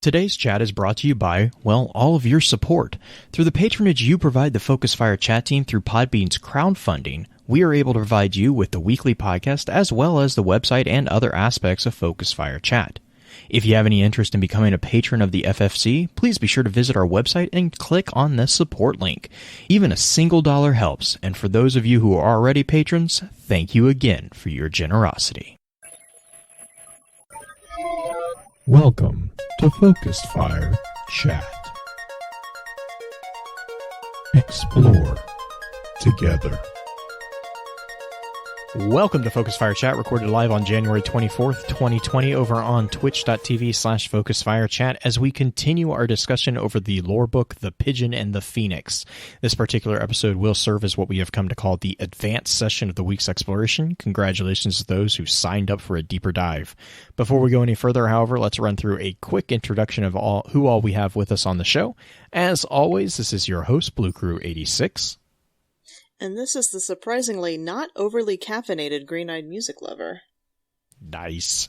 Today's chat is brought to you by, well, all of your support. Through the patronage you provide the Focus Fire chat team through Podbean's crowdfunding, we are able to provide you with the weekly podcast as well as the website and other aspects of Focus Fire chat. If you have any interest in becoming a patron of the FFC, please be sure to visit our website and click on the support link. Even a single dollar helps, and for those of you who are already patrons, thank you again for your generosity. Welcome to Focus Fire Chat. Explore together. Welcome to Focus Fire Chat, recorded live on January 24th, 2020 over on twitch.tv/Focus Fire Chat as we continue our discussion over the lore book, The Pigeon and the Phoenix. This particular episode will serve as what we have come to call the advanced session of the week's exploration. Congratulations to those who signed up for a deeper dive. Before we go any further, however, let's run through a quick introduction of who all we have with us on the show. As always, this is your host, Blue Crew 86. And this is the surprisingly not overly caffeinated green-eyed music lover. Nice.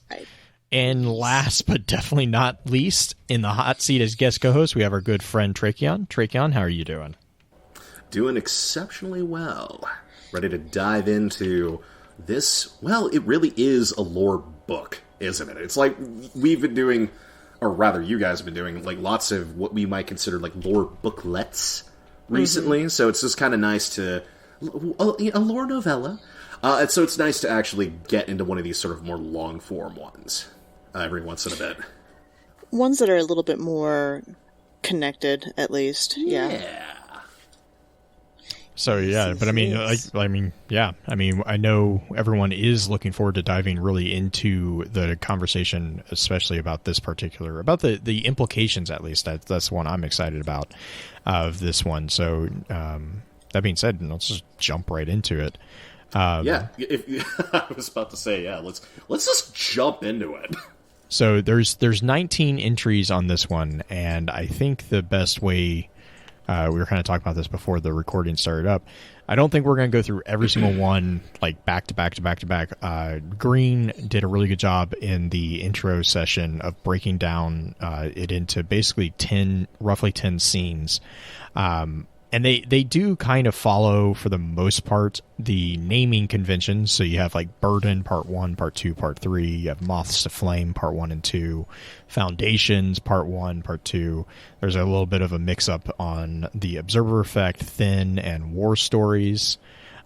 And last but definitely not least, in the hot seat as guest co-host, we have our good friend Trecheon. Trecheon, how are you doing? Doing exceptionally well. Ready to dive into this. Well, it really is a lore book, isn't it? It's like we've been doing, or rather you guys have been doing, like lots of what we might consider like lore booklets recently. Mm-hmm. So it's just kind of nice to... a lore novella. And so it's nice to actually get into one of these sort of more long-form ones every once in a bit. Ones that are a little bit more connected, at least. Yeah. So, yeah, but I mean, I know everyone is looking forward to diving really into the conversation, especially about this particular, about the implications, at least. That's the one I'm excited about of this one. So, that being said, let's just jump right into it. I was about to say, let's just jump into it. So there's 19 entries on this one, and I think the best way, we were kind of talking about this before the recording started up, I don't think we're going to go through every single one like back to back. Green did a really good job in the intro session of breaking down it into basically roughly 10 scenes. And they do kind of follow, for the most part, the naming conventions. So you have like Burden, Part 1, Part 2, Part 3. You have Moths to Flame, Part 1 and 2. Foundations, Part 1, Part 2. There's a little bit of a mix-up on the Observer Effect, Thin, and War Stories.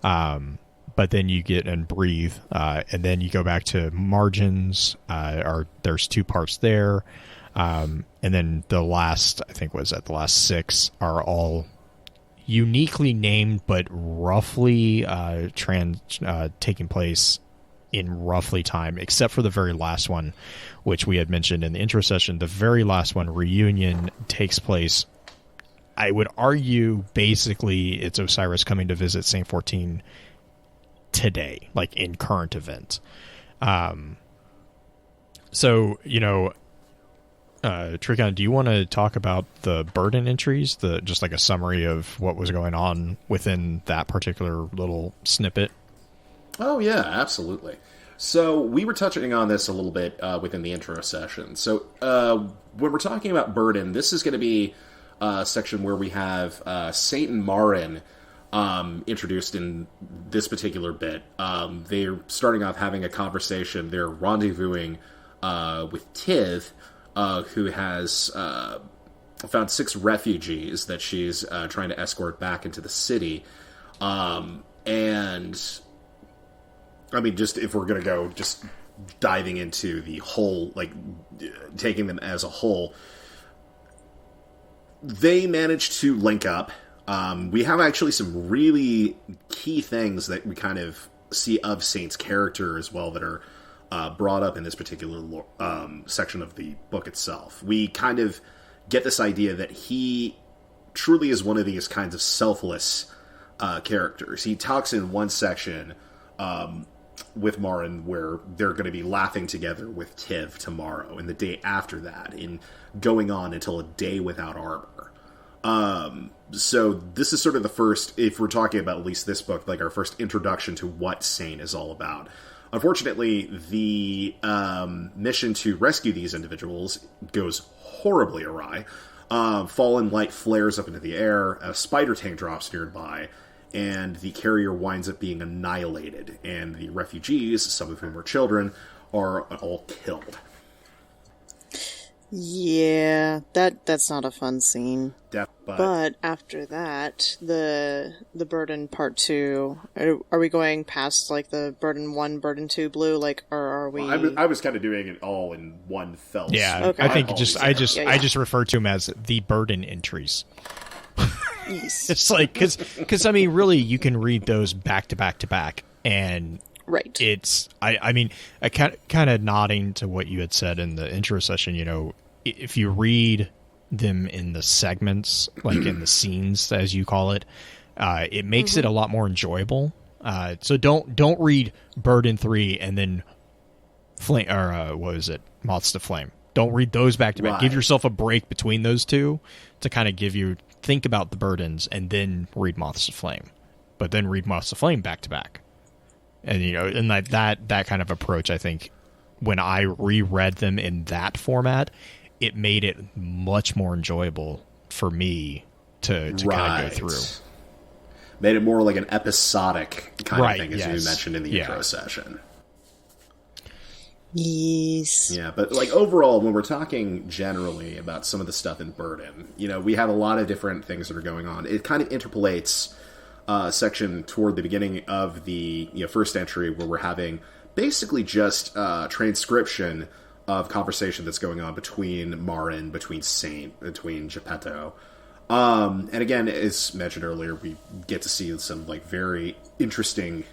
But then you get and Breathe. And then you go back to Margins. There's 2 parts there. And then the last, I think was at the last 6, are all uniquely named, but roughly taking place in roughly time, except for the very last one, which we had mentioned in the intro session. The very last one, Reunion, takes place, I would argue, basically it's Osiris coming to visit Saint 14 today, like in current event. Trecheon, do you want to talk about the Burden entries, just like a summary of what was going on within that particular little snippet? Oh, yeah, absolutely. So we were touching on this a little bit within the intro session. So when we're talking about Burden, this is going to be a section where we have Saint and Marin introduced in this particular bit. They're starting off having a conversation. They're rendezvousing with Tiv, who has found 6 refugees that she's trying to escort back into the city. And, I mean, just if we're going to go just diving into the whole, like, taking them as a whole, they managed to link up. We have actually some really key things that we kind of see of Saint's character as well that are brought up in this particular section of the book itself. We kind of get this idea that he truly is one of these kinds of selfless characters. He talks in one section with Marin where they're going to be laughing together with Tiv tomorrow, and the day after that, in going on until a day without armor. So this is sort of the first, if we're talking about at least this book, like our first introduction to what Saint is all about. Unfortunately, the mission to rescue these individuals goes horribly awry. Fallen light flares up into the air, a spider tank drops nearby, and the carrier winds up being annihilated, and the refugees, some of whom were children, are all killed. Yeah, that's not a fun scene. But after that, the Burden Part 2, are we going past, like, the Burden 1, Burden 2 blue, like, or are we... Well, I was kind of doing it all in one fell swoop. Yeah, Okay. I think I just Yeah. refer to them as the Burden entries. Yes. It's like, because I mean, really, you can read those back to back to back, and Right. it's, I mean, I kind of nodding to what you had said in the intro session, you know, if you read them in the segments, like in the scenes, as you call it, it makes it a lot more enjoyable. So don't read Burden 3 and then Flame, or what was it? Moths to Flame. Don't read those back to back. Right. Give yourself a break between those two to kind of think about the burdens, and then read Moths to Flame. But then read Moths to Flame back to back. And you know, and that kind of approach, I think, when I reread them in that format, it made it much more enjoyable for me to kind of go through. Made it more like an episodic kind of thing, as yes. you mentioned in the intro session. Yes. Yeah, but like overall, when we're talking generally about some of the stuff in Burden, you know, we have a lot of different things that are going on. It kind of interpolates section toward the beginning of the first entry, where we're having basically just transcription of conversation that's going on between Marin, between Saint, between Geppetto. And again, as mentioned earlier, we get to see some like very interesting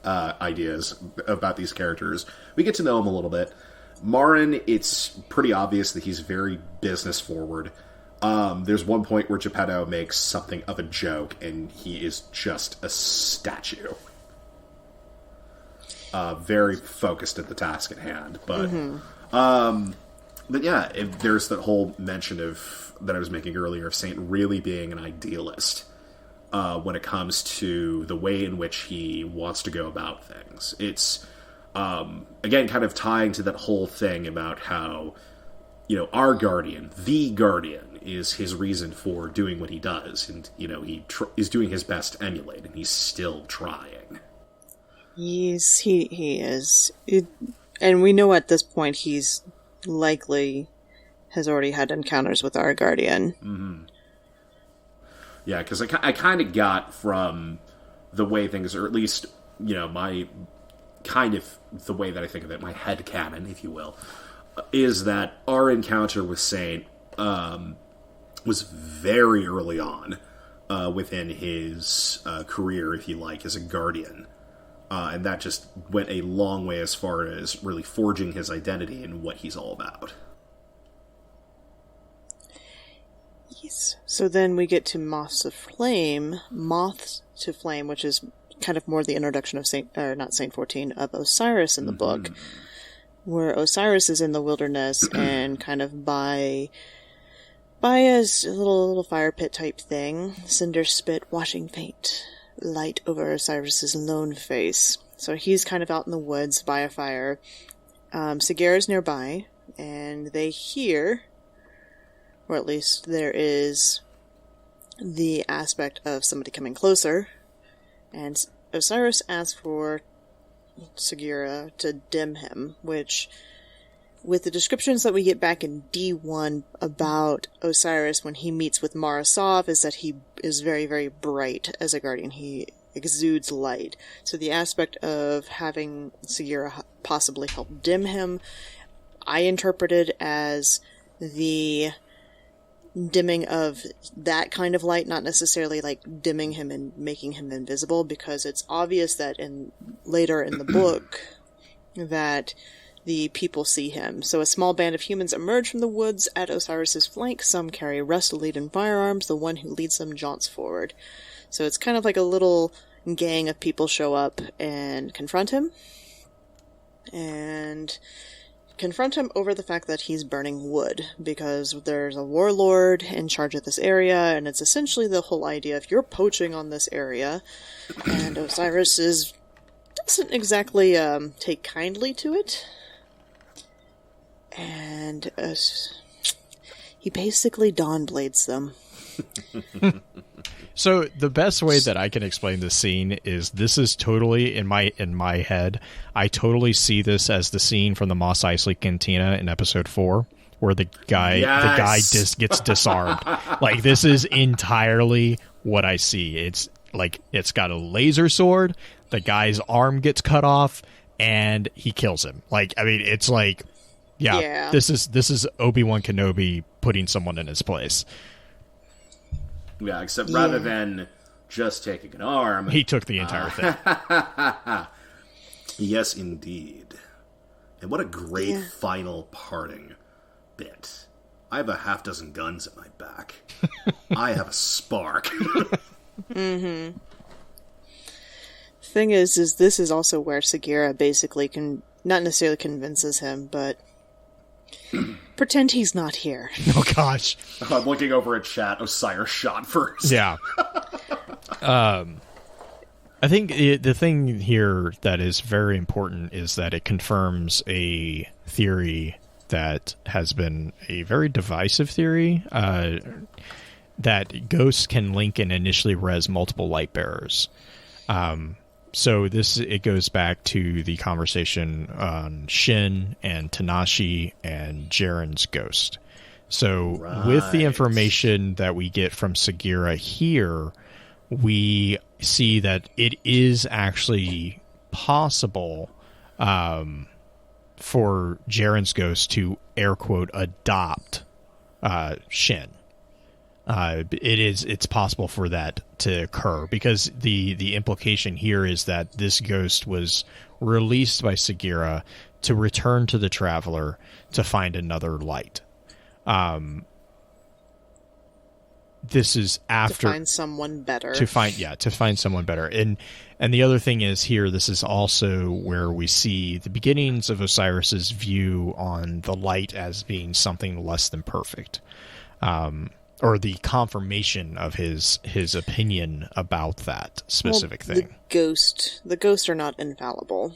ideas about these characters. We get to know them a little bit. Marin, it's pretty obvious that he's very business forward. There's one point where Geppetto makes something of a joke, and he is just a statue. Very focused at the task at hand. But yeah, there's that whole mention of that I was making earlier of Saint really being an idealist when it comes to the way in which he wants to go about things. It's again kind of tying to that whole thing about how our Guardian, the Guardian, is his reason for doing what he does, and he is doing his best to emulate, and he's still trying. Yes, he is. And we know at this point he's likely has already had encounters with our Guardian. Mm-hmm. Yeah, because I kind of got from the way things, or at least, my kind of the way that I think of it, my headcanon, if you will, is that our encounter with Saint was very early on within his career, if you like, as a Guardian. And that just went a long way as far as really forging his identity and what he's all about. Yes. So then we get to Moths to Flame, which is kind of more the introduction of Saint 14, of Osiris in the book, where Osiris is in the wilderness and kind of by a little fire pit type thing, cinder spit washing faint light over Osiris's lone face. So he's kind of out in the woods by a fire. Segura's nearby, and they hear, or at least there is the aspect of somebody coming closer, and Osiris asks for Segura to dim him, which, with the descriptions that we get back in D1 about Osiris when he meets with Marasov, is that he is very, very bright as a Guardian. He exudes light. So the aspect of having Segura possibly help dim him, I interpreted as the dimming of that kind of light, not necessarily like dimming him and making him invisible, because it's obvious that later in the book that the people see him. So a small band of humans emerge from the woods at Osiris's flank. Some carry rust-laden firearms. The one who leads them jaunts forward. So it's kind of like a little gang of people show up and confront him. And confront him over the fact that he's burning wood, because there's a warlord in charge of this area, and it's essentially the whole idea of you're poaching on this area, and Osiris is doesn't exactly take kindly to it. And he basically Dawn Blades them. So the best way that I can explain this scene is this is totally in my head. I totally see this as the scene from the Mos Eisley Cantina in episode 4, where the guy gets disarmed. Like, this is entirely what I see. It's like it's got a laser sword. The guy's arm gets cut off, and he kills him. Like, I mean, it's like, yeah. This is Obi-Wan Kenobi putting someone in his place. Yeah, except rather than just taking an arm, he took the entire thing. Yes, indeed. And what a great final parting bit. I have a half dozen guns at my back. I have a spark. Mm-hmm. Thing is this is also where Sagira basically not necessarily convinces him, but pretend he's not here. Oh gosh. I'm looking over at chat. Osiris shot first. Yeah. I think the thing here that is very important is that it confirms a theory that has been a very divisive theory, that ghosts can link and initially res multiple light bearers. So it goes back to the conversation on Shin and Tanashi and Jaren's ghost. So with the information that we get from Sagira here, we see that it is actually possible for Jaren's ghost to, air quote, adopt Shin. It's possible for that to occur, because the implication here is that this ghost was released by Sagira to return to the Traveler to find another light. This is after to find someone better. To find someone better. And the other thing is here, this is also where we see the beginnings of Osiris's view on the light as being something less than perfect. Or the confirmation of his opinion about that specific thing. The ghosts are not infallible.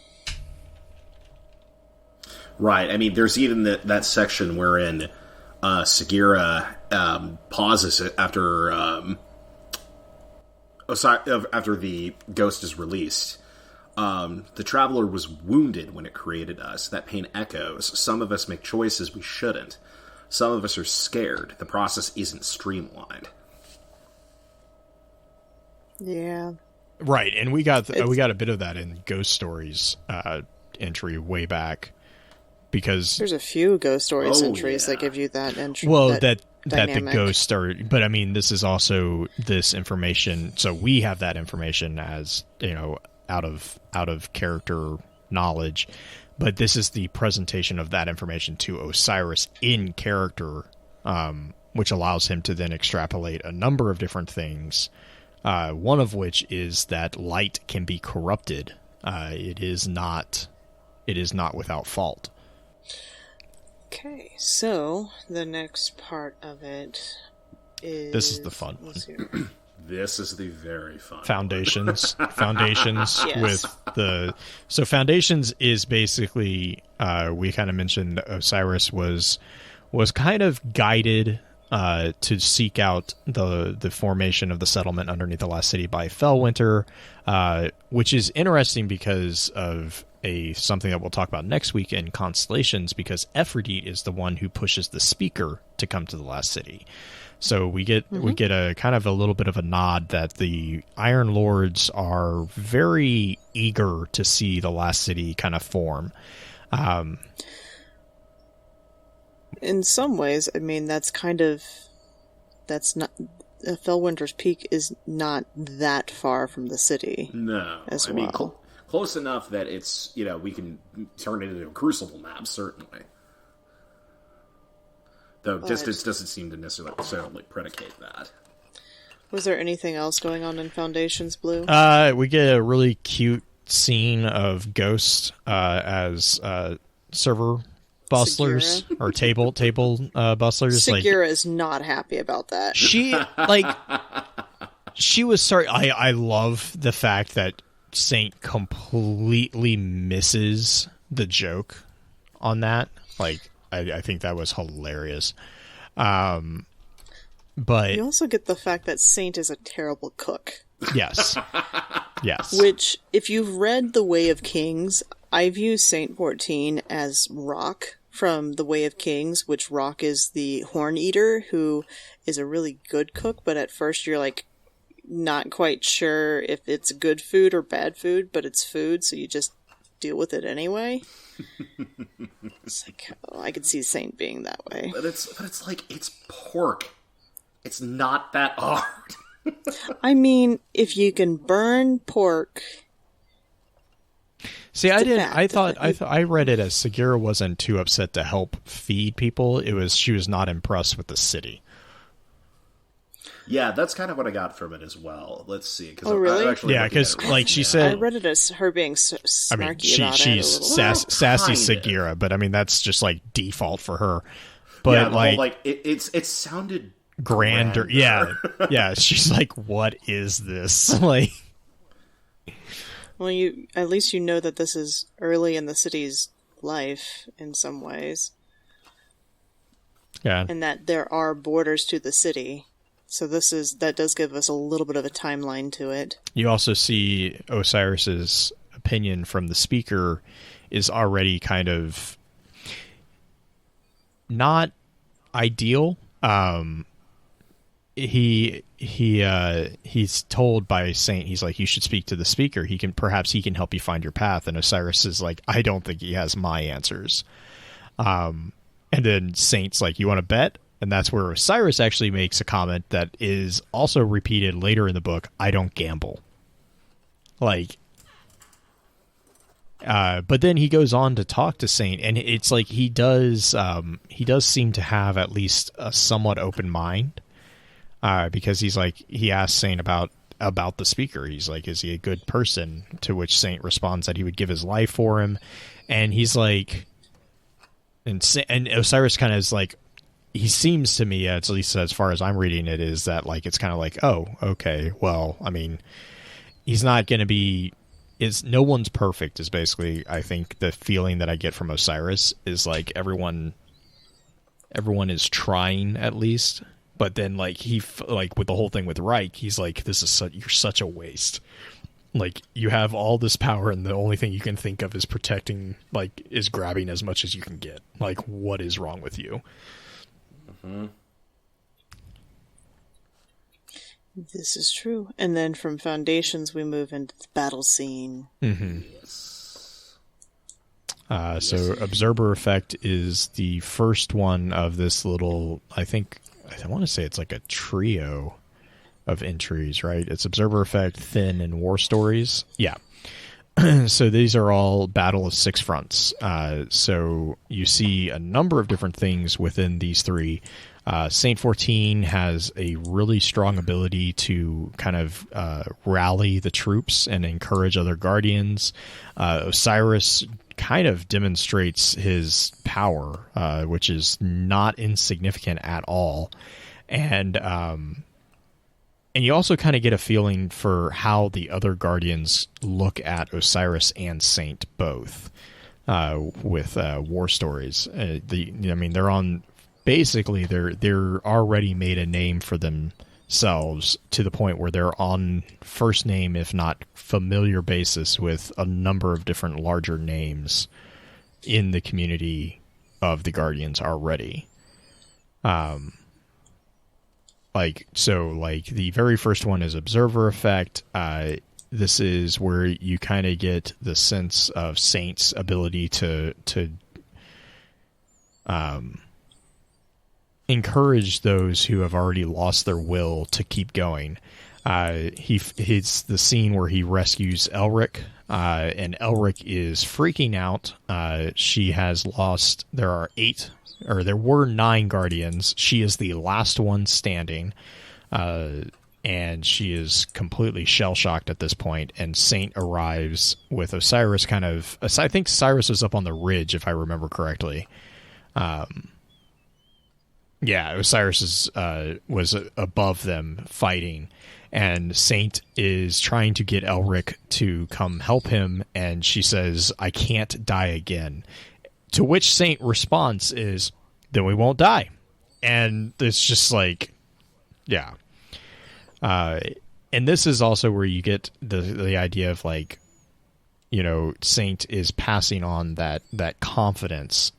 Right. I mean, there's even that section wherein Sagira pauses it after the ghost is released. The Traveler was wounded when it created us. That pain echoes. Some of us make choices we shouldn't. Some of us are scared. The process isn't streamlined. Yeah. Right, and we got a bit of that in Ghost Stories entry way back, because there's a few Ghost Stories entries that give you that entry. Well, that the ghosts are, but I mean, this is also this information. So we have that information as, you know, out of character knowledge. But this is the presentation of that information to Osiris in character, which allows him to then extrapolate a number of different things, one of which is that light can be corrupted. It is not without fault. Okay, so the next part of it is... This is the fun one. This is the very fun Foundations. one. Foundations Yes. with the... So Foundations is basically, we kind of mentioned Osiris was kind of guided to seek out the formation of the settlement underneath the Last City by Fellwinter, which is interesting because of something that we'll talk about next week in Constellations, because Ephrodite is the one who pushes the speaker to come to the Last City. So we get a kind of a little bit of a nod that the Iron Lords are very eager to see the Last City kind of form. In some ways, I mean, that's not... Fellwinter's Peak is not that far from the city. No. As well. Close enough that it's, you know, we can turn it into a Crucible map, certainly. Though distance doesn't seem to necessarily predicate that. Was there anything else going on in Foundations, Blue? We get a really cute scene of Ghost as server bustlers or table bustlers. Sagira is not happy about that. She was sorry. I love the fact that Saint completely misses the joke on that. Like, I think that was hilarious. But you also get the fact that Saint is a terrible cook. yes. Yes. Which, if you've read The Way of Kings, I view Saint 14 as Rock from The Way of Kings, which Rock is the horn eater who is a really good cook, but at first you're like not quite sure if it's good food or bad food, but it's food, so you just deal with it anyway. It's like, oh, I could see Saint being that way. But it's like, it's pork. It's not that hard. I mean, if you can burn pork. See, I read it as Segura wasn't too upset to help feed people. She was not impressed with the city. Yeah, that's kind of what I got from it as well. Let's see. Oh, really? Because like she said, I read it as her being snarky about she's it a little. sassy Segura, but I mean that's just like default for her. But it sounded grander. Yeah. She's like, what is this? Like, well, at least you know that this is early in the city's life in some ways. Yeah, and that there are borders to the city. So that does give us a little bit of a timeline to it. You also see Osiris's opinion from the speaker is already kind of not ideal. He's told by Saint, he's like, you should speak to the speaker. Perhaps he can help you find your path. And Osiris is like, I don't think he has my answers. And then Saint's like, you want to bet? And that's where Osiris actually makes a comment that is also repeated later in the book. I don't gamble. Like, but then he goes on to talk to Saint, and it's like he does seem to have at least a somewhat open mind, because he's like, he asks Saint about the speaker. He's like, is he a good person? To which Saint responds that he would give his life for him, and he's like, and Osiris kind of is like, he seems to me, at least as far as I'm reading it, is that like it's kind of like, oh, okay, well, I mean, he's not going to be. No one's perfect is basically, I think, the feeling that I get from Osiris is like everyone is trying at least, but then like with the whole thing with Reich, he's like, you're such a waste. Like, you have all this power and the only thing you can think of is protecting, like, is grabbing as much as you can get. Like, what is wrong with you? Mm-hmm. This is true. And then from Foundations, we move into the battle scene. Mm-hmm. Yes. So Observer Effect is the first one of this little, I want to say it's like a trio of entries, right? It's Observer Effect, Thin, and War Stories. Yeah. So these are all Battle of Six Fronts. So you see a number of different things within these three. Saint 14 has a really strong ability to kind of rally the troops and encourage other guardians. Osiris kind of demonstrates his power, which is not insignificant at all. And you also kind of get a feeling for how the other guardians look at Osiris and Saint both, with War Stories. They're on. Basically, they're already made a name for themselves to the point where they're on first name, if not familiar basis, with a number of different larger names in the community of the Guardians already. The very first one is Observer Effect. This is where you kind of get the sense of Saint's ability to encourage those who have already lost their will to keep going. It's the scene where he rescues Elric, and Elric is freaking out. She has lost. There were 9 guardians. She is the last one standing, and she is completely shell-shocked at this point. And Saint arrives with Osiris I think Osiris was up on the ridge, if I remember correctly. Yeah, Osiris was above them fighting, and Saint is trying to get Elric to come help him, and she says, "I can't die again." To which Saint response is, "Then we won't die." And it's just like, yeah. And this is also where you get the idea of, like, you know, Saint is passing on that confidence.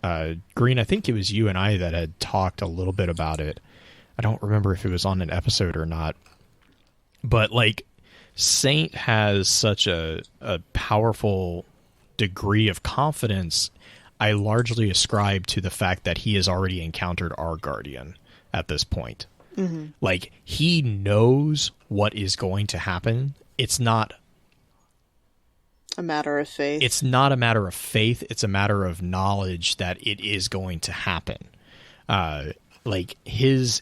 Green, I think it was you and I that had talked a little bit about it. I don't remember if it was on an episode or not. But, like, Saint has such a powerful degree of confidence. I largely ascribe to the fact that he has already encountered our Guardian at this point. Mm-hmm. Like, he knows what is going to happen. It's not a matter of faith. It's not a matter of faith. It's a matter of knowledge that it is going to happen. Like, his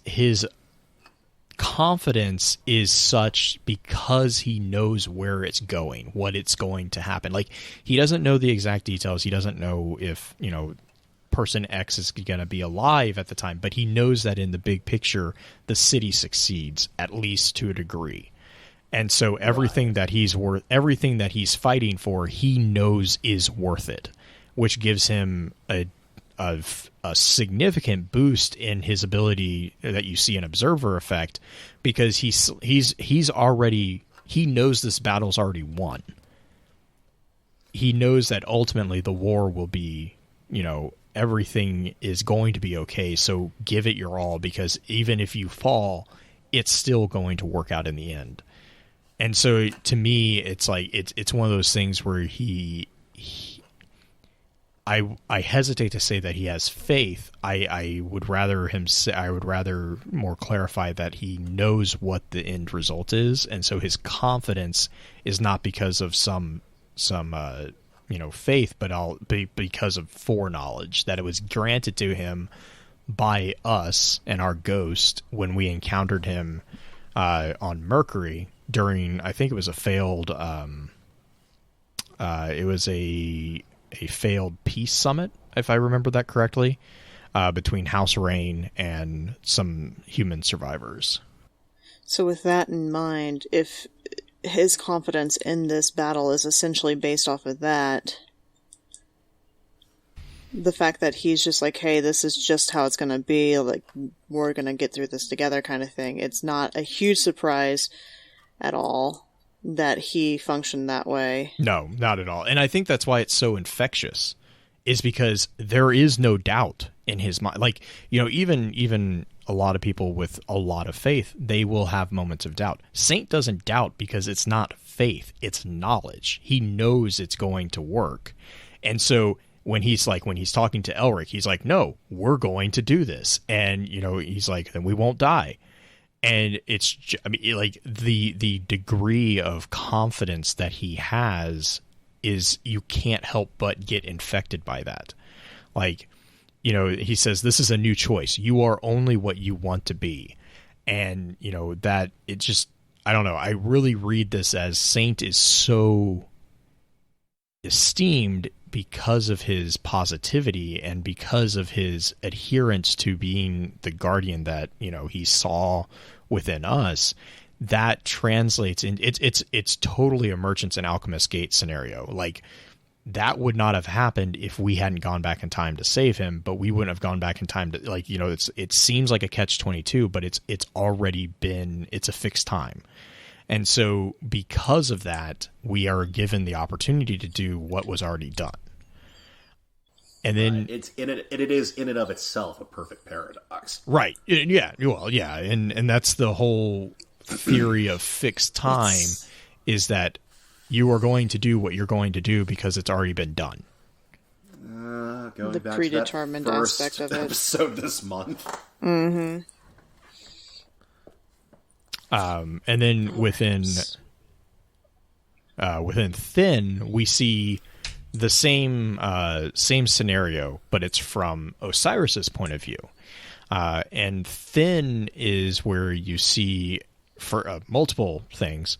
confidence is such because he knows where it's going, what it's going to happen. Like, he doesn't know the exact details. He doesn't know if, you know, person X is going to be alive at the time, but he knows that in the big picture, the city succeeds, at least to a degree. And so everything that he's fighting for, he knows is worth it, which gives him a significant boost in his ability that you see an observer effect, because he knows this battle's already won. He knows that ultimately the war will be, you know, everything is going to be okay. So give it your all, because even if you fall, it's still going to work out in the end. And so to me, it's like, it's one of those things where I hesitate to say that he has faith. I would rather more clarify that he knows what the end result is, and so his confidence is not because of some faith, but because of foreknowledge that it was granted to him by us and our ghost when we encountered him on Mercury during, I think it was a failed failed peace summit, if I remember that correctly, between House Rain and some human survivors. So with that in mind, if his confidence in this battle is essentially based off of that, the fact that he's just like, hey, this is just how it's going to be, like, we're going to get through this together kind of thing, it's not a huge surprise at all that he functioned that way. No, not at all. And I think that's why it's so infectious, is because there is no doubt in his mind. Like, you know, even a lot of people with a lot of faith, they will have moments of doubt. Saint doesn't doubt because it's not faith, it's knowledge. He knows it's going to work. And so when he's talking to Elric, he's like, no, we're going to do this. And, you know, he's like, then we won't die. And it's, I mean, like, the degree of confidence that he has is, you can't help but get infected by that. Like, you know, he says, this is a new choice. You are only what you want to be. And, you know, that it just, I don't know. I really read this as Saint is so esteemed because of his positivity and because of his adherence to being the guardian that, you know, he saw within us. That translates in, it's totally a Merchants and Alchemist Gate scenario. Like, that would not have happened if we hadn't gone back in time to save him, but we wouldn't have gone back in time to, like, you know, it seems like a catch-22, but it's already been, it's a fixed time. And so because of that, we are given the opportunity to do what was already done. And then it is in and of itself a perfect paradox. Right. Yeah. Well, yeah. And that's the whole theory of fixed time, is that you are going to do what you're going to do because it's already been done. Going the back predetermined to that first aspect of it. Episode this month. Mm-hmm. And then within Thin, we see the same scenario, but it's from Osiris's point of view. And Thin is where you see, for multiple things,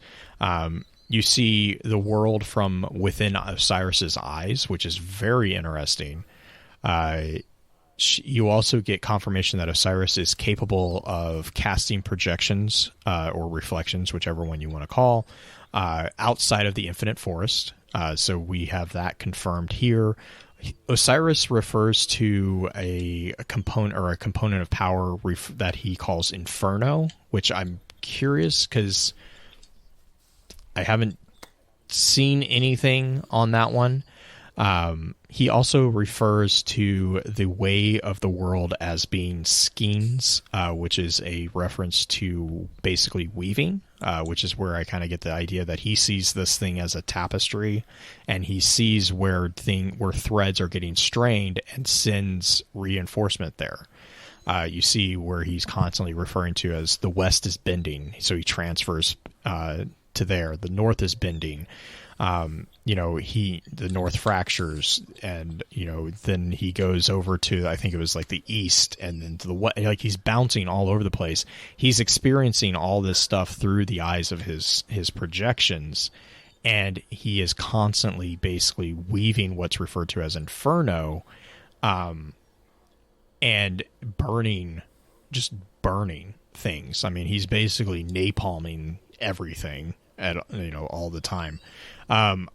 you see the world from within Osiris's eyes, which is very interesting. you also get confirmation that Osiris is capable of casting projections or reflections, whichever one you want to call, outside of the infinite forest. So we have that confirmed here. Osiris refers to a component of power that he calls Inferno, which I'm curious because I haven't seen anything on that one. He also refers to the way of the world as being skeins, which is a reference to basically weaving, which is where I kind of get the idea that he sees this thing as a tapestry, and he sees where threads are getting strained and sends reinforcement there. You see where he's constantly referring to as the west is bending, so he transfers to there. The north is bending. The north fractures, and then he goes over to, I think it was like the east, and then to the west. Like, he's bouncing all over the place. He's experiencing all this stuff through the eyes of his projections, and he is constantly basically weaving what's referred to as Inferno, and burning things. I mean, he's basically napalming everything at all the time. I'm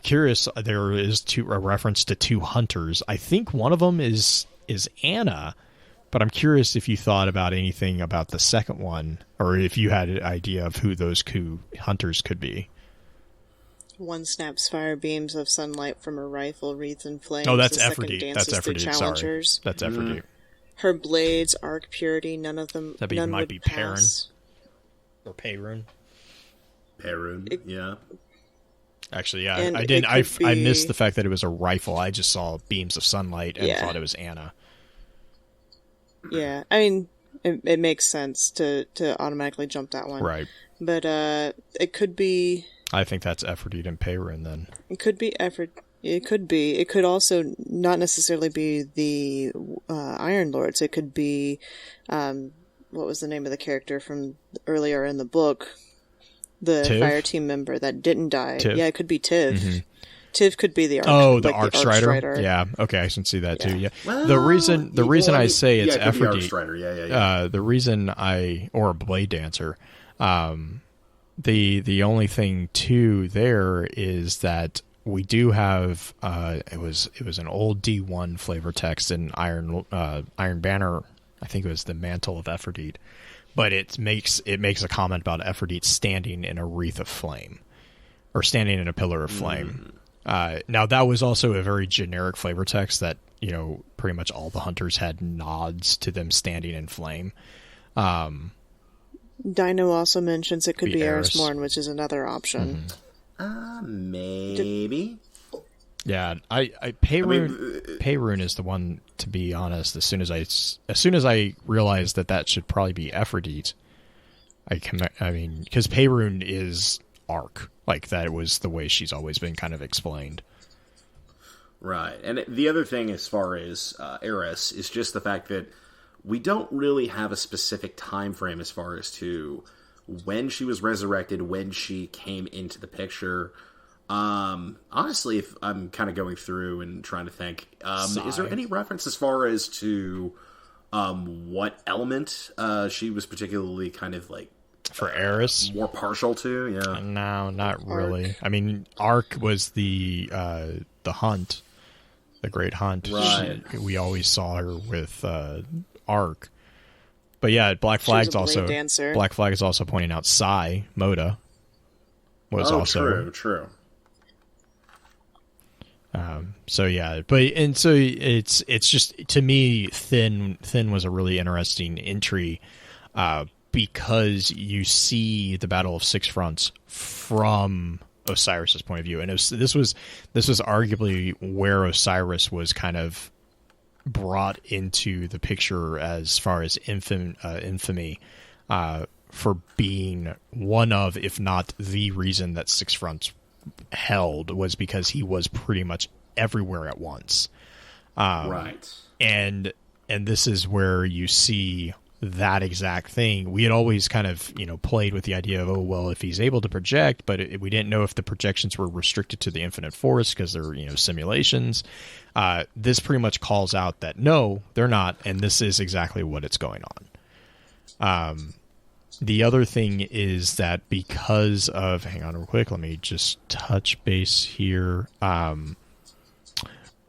curious. There is a reference to two hunters. I think one of them is Anna, but I'm curious if you thought about anything about the second one, or if you had an idea of who those two hunters could be. One snaps fire beams of sunlight from her rifle, wreathes in flames. Oh, that's the second Aphrodite. dances That's through Aphrodite. Sorry, challengers. that's Aphrodite. Her blades arc purity. None of them. That might be Perrin pass. or Perun. Perun, yeah. Actually, yeah, And I didn't. I be... missed the fact that it was a rifle. I just saw beams of sunlight and thought it was Anna. Yeah, I mean, it makes sense to automatically jump that one, Right. But it could be. I think that's Aphrodite and Perun then. It could be Aphrodite. It could be. It could also not necessarily be the Iron Lords. It could be, what was the name of the character from earlier in the book? The Tiv? fire team member that didn't die. Tiv. Yeah, it could be Tiv. Mm-hmm. Tiv could be the Arch. The Archstrider. Strider. Yeah, okay, I can see that too. Yeah, Well, the reason I say it's it could be Aphrodite. Archstrider. Yeah. The reason or a Blade Dancer. The only thing too there is that we do have it was an old D1 flavor text in Iron Banner. I think it was the Mantle of Aphrodite, but it makes a comment about Aphrodite standing in a wreath of flame, or standing in a pillar of flame. Now that was also a very generic flavor text that pretty much all the hunters had nods to them standing in flame. Dino also mentions it could be Eris. Eris Morn, which is another option. Maybe. Yeah, Perun is the one, to be honest. As soon as I realized that should probably be Aphrodite, because Perun is Arc, like that was the way she's always been kind of explained. Right, and the other thing as far as Eris is just the fact that we don't really have a specific time frame as far as to when she was resurrected, when she came into the picture. Honestly, if I'm kind of going through and trying to think, is there any reference as far as to what element she was particularly kind of like for Eris more partial to? Yeah, no, not really. I mean, Arc was the hunt, the Great Hunt. Right. We always saw her with Arc. But yeah, Black Flag is also pointing out Sai Moda was also true. So yeah, so it's just, to me, Thin was a really interesting entry because you see the Battle of Six Fronts from Osiris's point of view, and this was arguably where Osiris was kind of brought into the picture as far as infamy for being one of, if not the reason that Six Fronts held, was because he was pretty much everywhere at once. Right. And this is where you see that exact thing. We had always kind of, played with the idea of, oh, well, if he's able to project, but we didn't know if the projections were restricted to the Infinite Forest because they're, simulations. This pretty much calls out that no, they're not, and this is exactly what it's going on. The other thing is that because of, hang on real quick, let me just touch base here.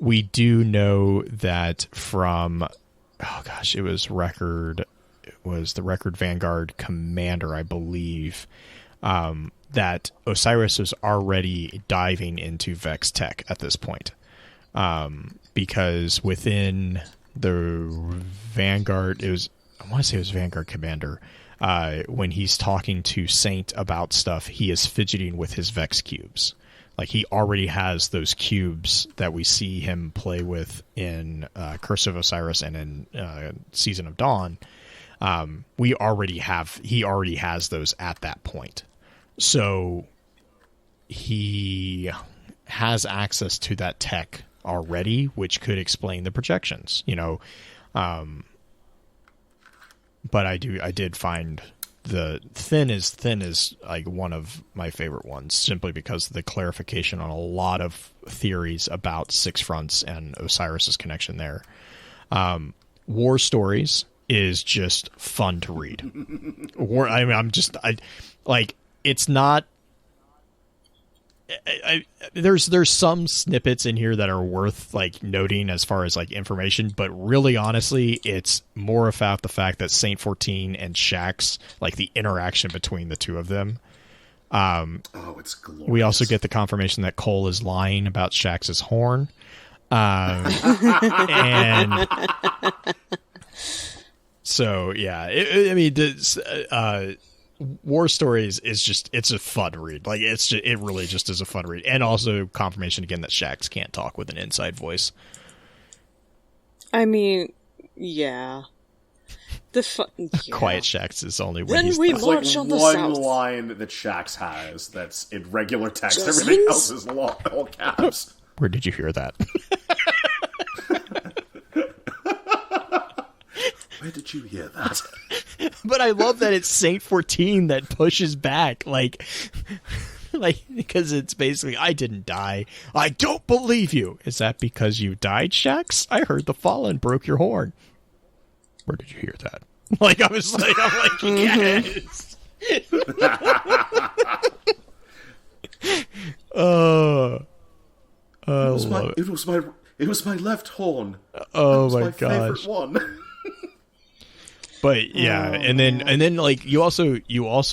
We do know that from, it was the Record Vanguard Commander, I believe, that Osiris was already diving into Vex Tech at this point. Because within the Vanguard, I want to say it was Vanguard Commander, when he's talking to Saint about stuff, he is fidgeting with his Vex cubes. Like, he already has those cubes that we see him play with in Curse of Osiris and in Season of Dawn. He already has those at that point. So he has access to that tech already, which could explain the projections, but I did find the thin is like one of my favorite ones, simply because of the clarification on a lot of theories about Six Fronts and Osiris's connection there. War Stories is just fun to read. It's not. There's some snippets in here that are worth noting as far as information, but really honestly, it's more about the fact that Saint 14 and Shaxx, the interaction between the two of them. It's glorious. We also get the confirmation that Cole is lying about Shaxx's horn. And so yeah, War Stories is it's a fun read. It really just is a fun read. And also confirmation again that Shaxx can't talk with an inside voice. I mean, yeah. Quiet Shaxx is only when then he's we talking. launch on the one south. line that Shaxx has that's in regular text. Just Everything hints. else is all caps. Where did you hear that? Where did you hear that? But I love that it's Saint 14 that pushes back, because it's basically, I didn't die. I don't believe you. Is that because you died, Shaxx? I heard the Fallen broke your horn. Where did you hear that? Yes. It was my left horn. Oh my my gosh. favorite one. But yeah, and then you also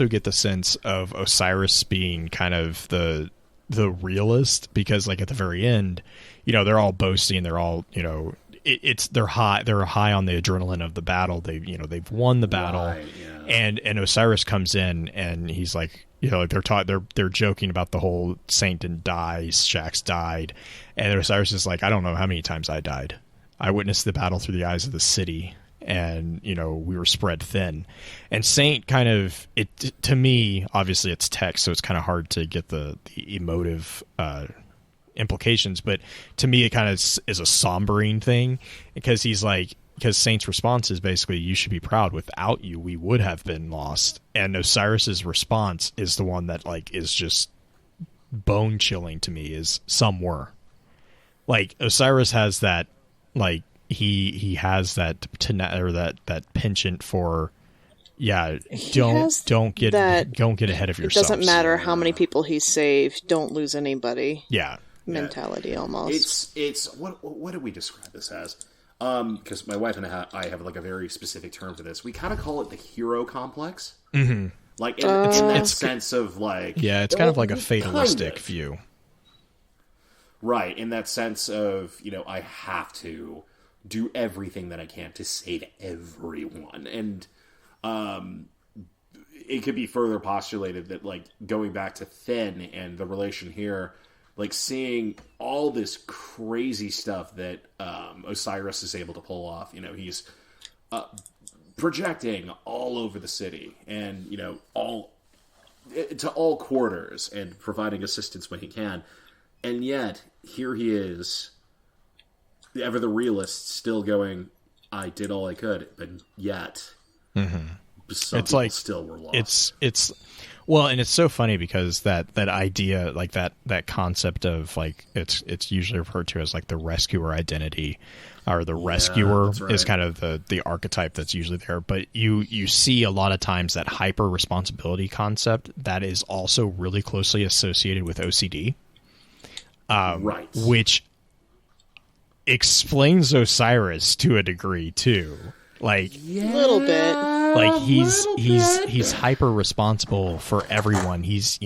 get the sense of Osiris being kind of the realist, because at the very end, they're all boasting, they're all, they're high on the adrenaline of the battle. They've won the battle. Right, yeah. And Osiris comes in and he's they're joking about the whole Saint didn't die, Shaxx died, and Osiris is I don't know how many times I died. I witnessed the battle through the eyes of the city, and we were spread thin. And Saint kind of, to me, obviously it's text, so it's kind of hard to get the emotive implications, but to me it kind of is a sombering thing, because because Saint's response is basically, you should be proud, without you we would have been lost. And Osiris's response is the one that is just bone chilling to me, is some were. Osiris has that he has that penchant for, don't get ahead of yourself. It doesn't matter how many people he saved, don't lose anybody. Yeah. Mentality almost. It's what do we describe this as? Because my wife and I have a very specific term for this. We kind of call it the hero complex. Mm-hmm. In that sense of it's kind of a fatalistic view. Right, in that sense of, I have to do everything that I can to save everyone. And it could be further postulated that, going back to Thin and the relation here, seeing all this crazy stuff that Osiris is able to pull off. He's projecting all over the city and, all to all quarters and providing assistance when he can. And yet, here he is, ever the realist, still going, I did all I could, but yet Some It's people like still were lost. it's well, and it's so funny because that idea, like that concept of like it's usually referred to as like the rescuer identity, or the rescuer that's right. is kind of the archetype that's usually there. But you see a lot of times that hyper responsibility concept that is also really closely associated with OCD, Right. which explains Osiris to a degree too. Like A little bit. like he's hyper responsible for everyone. He's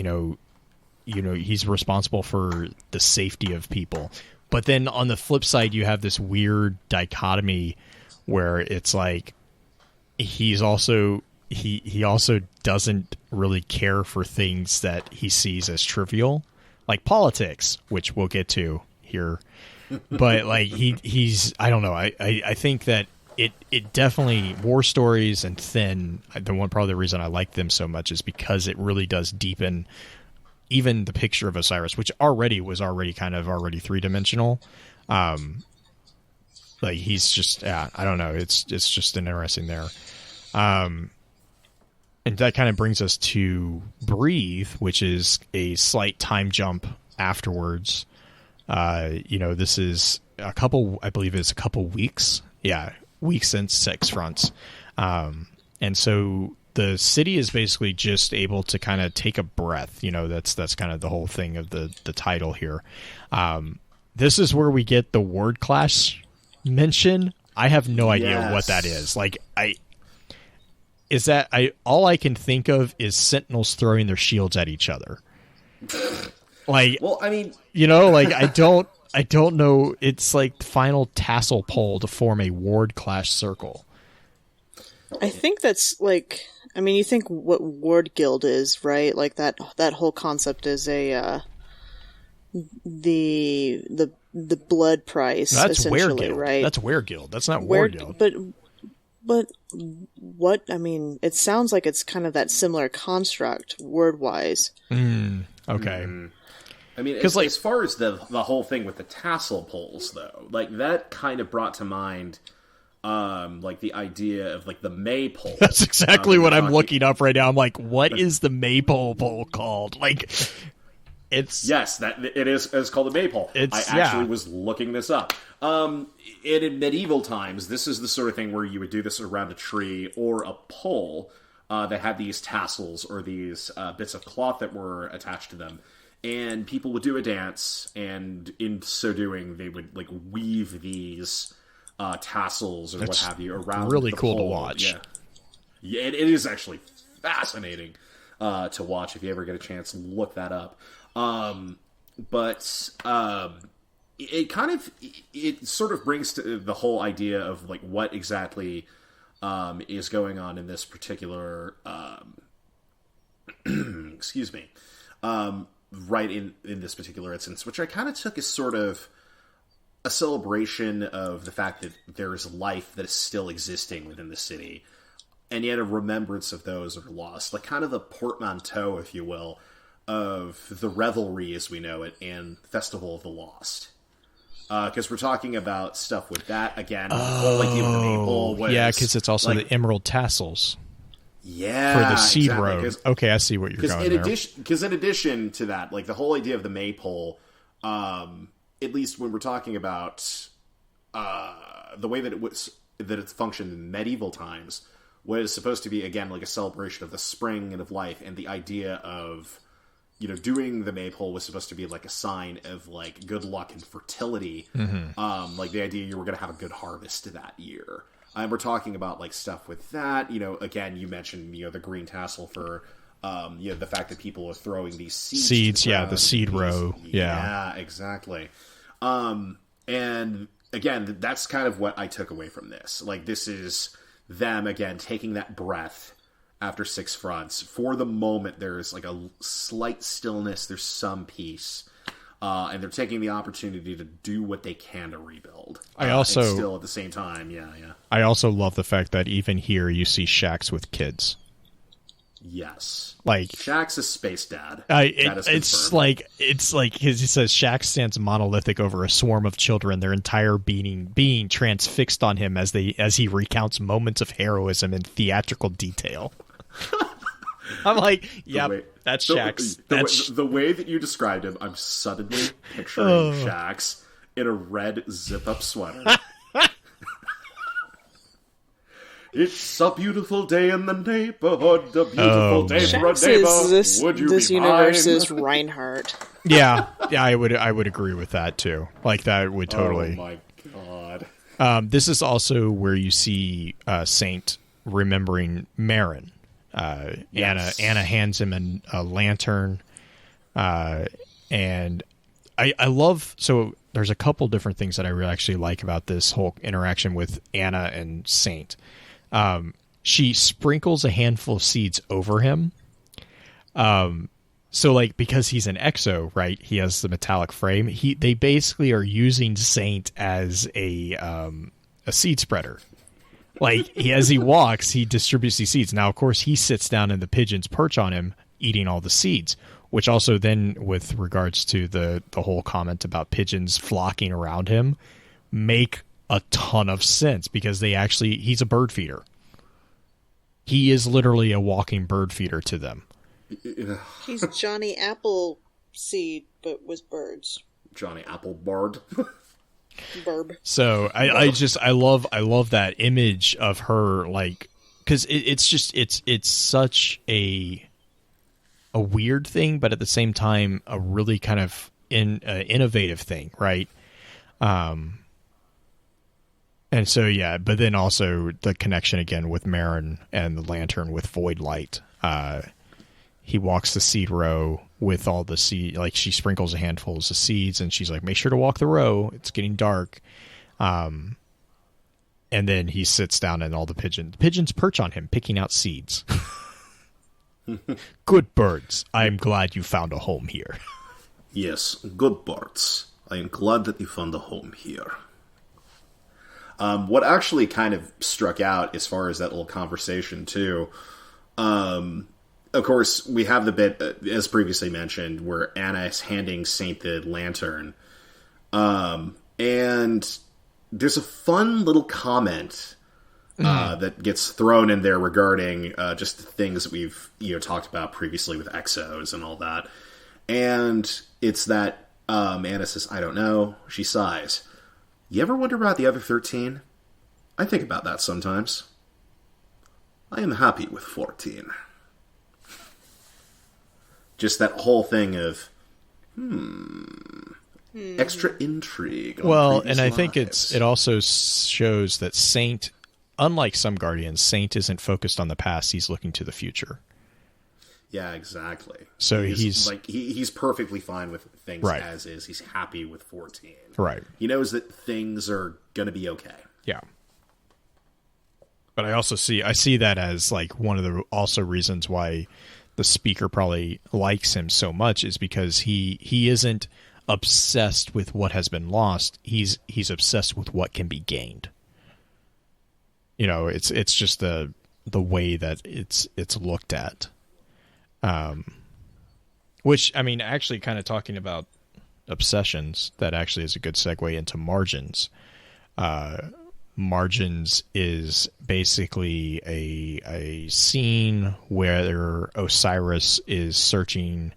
he's responsible for the safety of people. But then on the flip side, you have this weird dichotomy where it's like he also doesn't really care for things that he sees as trivial, like politics, which we'll get to here. But like he's I don't know. I think that it definitely, War Stories and Thin, probably the reason I like them so much is because it really does deepen even the picture of Osiris, which was already kind of three-dimensional. Like he's just, I don't know. It's just interesting there. And that kind of brings us to Breathe, which is a slight time jump afterwards. This is I believe it's a couple weeks. Yeah. Weeks since Six Fronts. And so the city is basically just able to kind of take a breath. That's kind of the whole thing of the title here. This is where we get the word clash mention. I have no idea what that is. Like all I can think of is Sentinels throwing their shields at each other. Like, well, I mean, like I don't know. It's like the final tassel pole to form a ward clash circle. I think that's like, I mean, you think what Ward Guild is, right? Like that whole concept is the blood price. No, that's essentially, Wereguild, right? That's Wereguild. That's not Ward Guild. But what, I mean, it sounds like it's kind of that similar construct word wise. Okay. I mean, as far as the whole thing with the tassel poles, though, like that kind of brought to mind, like the idea of like the maypole. That's exactly what I'm looking up right now. I'm like, what is the maypole pole called? Like, it's it is. It's called a maypole. I actually was looking this up. In medieval times, this is the sort of thing where you would do this around a tree or a pole that had these tassels or these bits of cloth that were attached to them. And people would do a dance, and in so doing, they would like weave these tassels or what have you around. Really the cool pole. to watch. Yeah, it is actually fascinating to watch. If you ever get a chance, look that up. It kind of it sort of brings to the whole idea of like what exactly is going on in this particular. Excuse me. Right in this particular instance, which I kind of took as sort of a celebration of the fact that there is life that is still existing within the city, and yet a remembrance of those that are lost, like kind of the portmanteau, if you will, of the revelry as we know it and Festival of the Lost. Because we're talking about stuff with that again. Like even the maple was, because it's also like, the emerald tassels. Yeah, for the seed exactly. road. Okay, I see what you're going there. Because in addition to that, like the whole idea of the maypole, at least when we're talking about the way that it's functioned in medieval times, was supposed to be again like a celebration of the spring and of life, and the idea of doing the maypole was supposed to be like a sign of like good luck and fertility. Mm-hmm. Like the idea you were going to have a good harvest that year. And we're talking about like stuff with that. Again, you mentioned the green tassel for the fact that people are throwing these seeds. The seed row. Yeah, exactly. And again, that's kind of what I took away from this. Like this is them again taking that breath after Six Fronts. For the moment, there's like a slight stillness. There's some peace. And they're taking the opportunity to do what they can to rebuild. I also and still at the same time, yeah. I also love the fact that even here you see shacks with kids. Yes. Like Shax's a space dad. It's like he says Shax stands monolithic over a swarm of children, their entire being transfixed on him as he recounts moments of heroism in theatrical detail. I'm like, yep, that's Shax. The way that you described him, I'm suddenly picturing Shax in a red zip-up sweater. It's a beautiful day in the neighborhood, a beautiful day for a neighbor. Would you this be universe's mine? Reinhardt. Yeah, I would agree with that too. Like that would totally. Oh my god. This is also where you see Saint remembering Marin. Yes. Anna hands him a lantern, and I love. So there's a couple different things that I really actually like about this whole interaction with Anna and Saint. She sprinkles a handful of seeds over him. So like, because he's an exo, right? He has the metallic frame. They basically are using Saint as a seed spreader. Like as he walks, he distributes these seeds. Now, of course, he sits down and the pigeons perch on him, eating all the seeds, which also then with regards to the whole comment about pigeons flocking around him make a ton of sense because he's a bird feeder. He is literally a walking bird feeder to them. He's Johnny Appleseed, but with birds. Johnny Applebard. Burb. So I love that image of her, like, because it's such a weird thing, but at the same time a really kind of innovative thing, right? And so yeah, but then also the connection again with Marin and the lantern with Void Light. He walks the seed row with all the seed, like she sprinkles a handful of seeds, and she's like, "Make sure to walk the row. It's getting dark." And then he sits down, and all the pigeons perch on him, picking out seeds. Good birds. I am glad you found a home here. Yes, good birds. I am glad that you found a home here. What actually kind of struck out as far as that little conversation too, of course, we have the bit, as previously mentioned, where Anna is handing Saint the lantern, and there's a fun little comment that gets thrown in there regarding just the things that we've talked about previously with exos and all that, and it's that Anna says, "I don't know." She sighs. You ever wonder about the other 13? I think about that sometimes. I am happy with 14. Just that whole thing of, extra intrigue. Well, and I think it also shows that Saint, unlike some Guardians, Saint isn't focused on the past, he's looking to the future. Yeah, exactly. So he's perfectly fine with things right. as is. He's happy with 14. Right. He knows that things are going to be okay. Yeah. But I see that as like one of the also reasons why the speaker probably likes him so much is because he isn't obsessed with what has been lost. He's obsessed with what can be gained. It's just the way that it's looked at. Which, I mean, actually kind of talking about obsessions, that actually is a good segue into Margins. Margins is basically a scene where Osiris is searching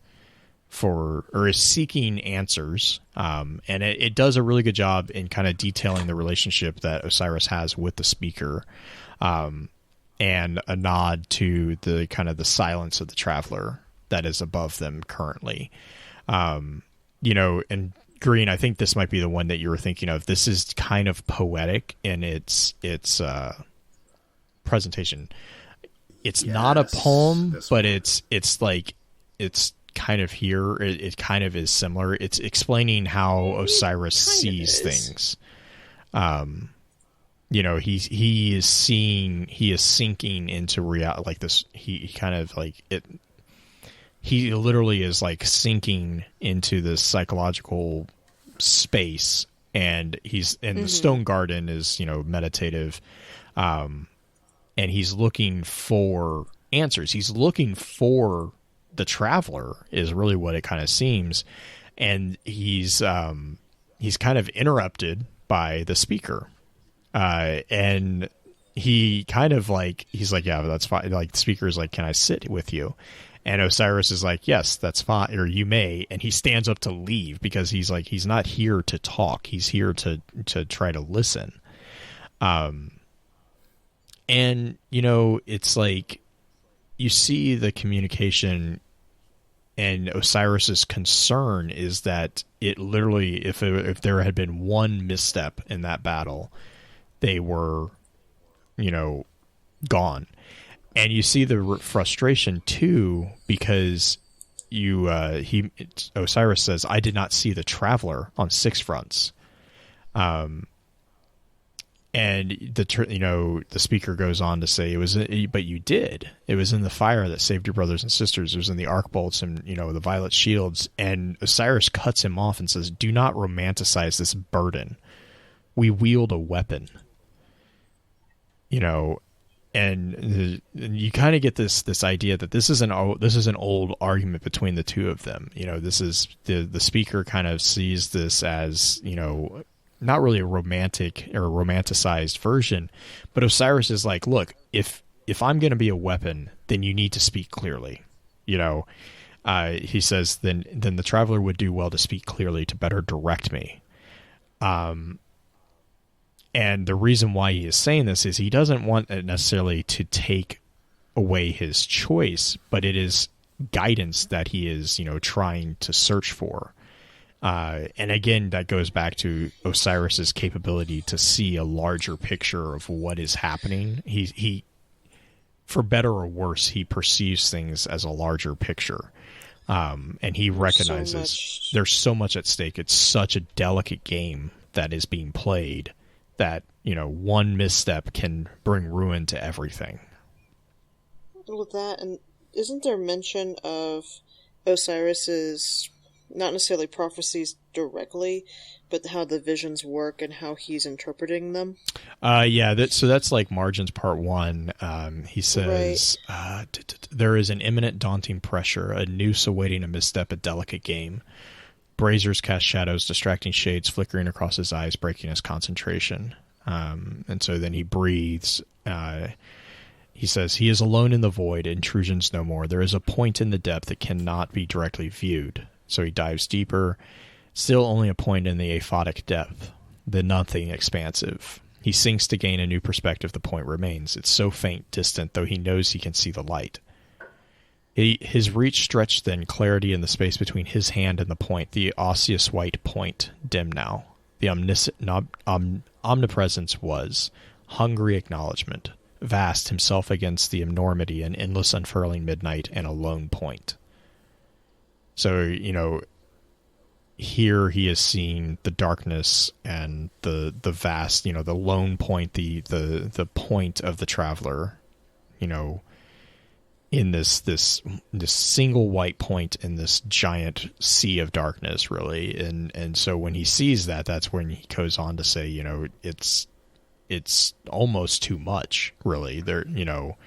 for, or is seeking answers. And it does a really good job in kind of detailing the relationship that Osiris has with the speaker. And a nod to the kind of the silence of the traveler that is above them currently. And Green, I think this might be the one that you were thinking of. This is kind of poetic in its presentation. It's not a poem, but it's kind of here. It kind of is similar. It's explaining how Osiris sees things. He is sinking into reality like this. He kind of like it. He literally is like sinking into this psychological space, and he's in the stone garden is meditative, and he's looking for answers. He's looking for the traveler, is really what it kind of seems, and he's kind of interrupted by the speaker, and he kind of like, he's like, yeah, that's fine. Like, the speaker is like, can I sit with you? And Osiris is like, yes, that's fine, or you may. And he stands up to leave because he's like, he's not here to talk. He's here to try to listen. And, you know, it's like, you see the communication, and Osiris's concern is that it literally, if there had been one misstep in that battle, they were, you know, gone. And you see the frustration too, because Osiris says, I did not see the traveler on 6 fronts. And the speaker goes on to say, but you did. It was in the fire that saved your brothers and sisters. It was in the arc bolts and, you know, the violet shields. And Osiris cuts him off and says, do not romanticize this burden. We wield a weapon. You know, and you kind of get this idea that this is an old argument between the two of them. You know, this is the speaker kind of sees this as, you know, not really a romantic or romanticized version, but Osiris is like, look, if I'm going to be a weapon, then you need to speak clearly. You know, he says, then the traveler would do well to speak clearly to better direct me. And the reason why he is saying this is he doesn't want it necessarily to take away his choice, but it is guidance that he is, you know, trying to search for. And again, that goes back to Osiris's capability to see a larger picture of what is happening. He, for better or worse, he perceives things as a larger picture. And he recognizes there's so much at stake. It's such a delicate game that is being played that, you know, one misstep can bring ruin to everything. With that, and isn't there mention of Osiris's, not necessarily prophecies directly, but how the visions work and how he's interpreting them? Yeah, so that's like Margins Part 1. He says, there is an imminent daunting pressure, a noose awaiting a misstep, a delicate game. Braziers cast shadows, distracting shades flickering across his eyes, breaking his concentration. And so then he breathes. He says, he is alone in the void, intrusions no more. There is a point in the depth that cannot be directly viewed. So he dives deeper, still only a point in the aphotic depth, the nothing expansive. He sinks to gain a new perspective. The point remains. It's so faint, distant, though he knows he can see the light. His reach stretched then, clarity in the space between his hand and the point, the osseous white point, dim now. The omnipresence was, hungry acknowledgement, vast himself against the enormity and endless unfurling midnight and a lone point. So, you know, here he is seeing the darkness and the vast, you know, the lone point, the point of the traveler, you know, in this single white point in this giant sea of darkness, really. And so when he sees that, that's when he goes on to say, you know, it's almost too much, really. There, you know,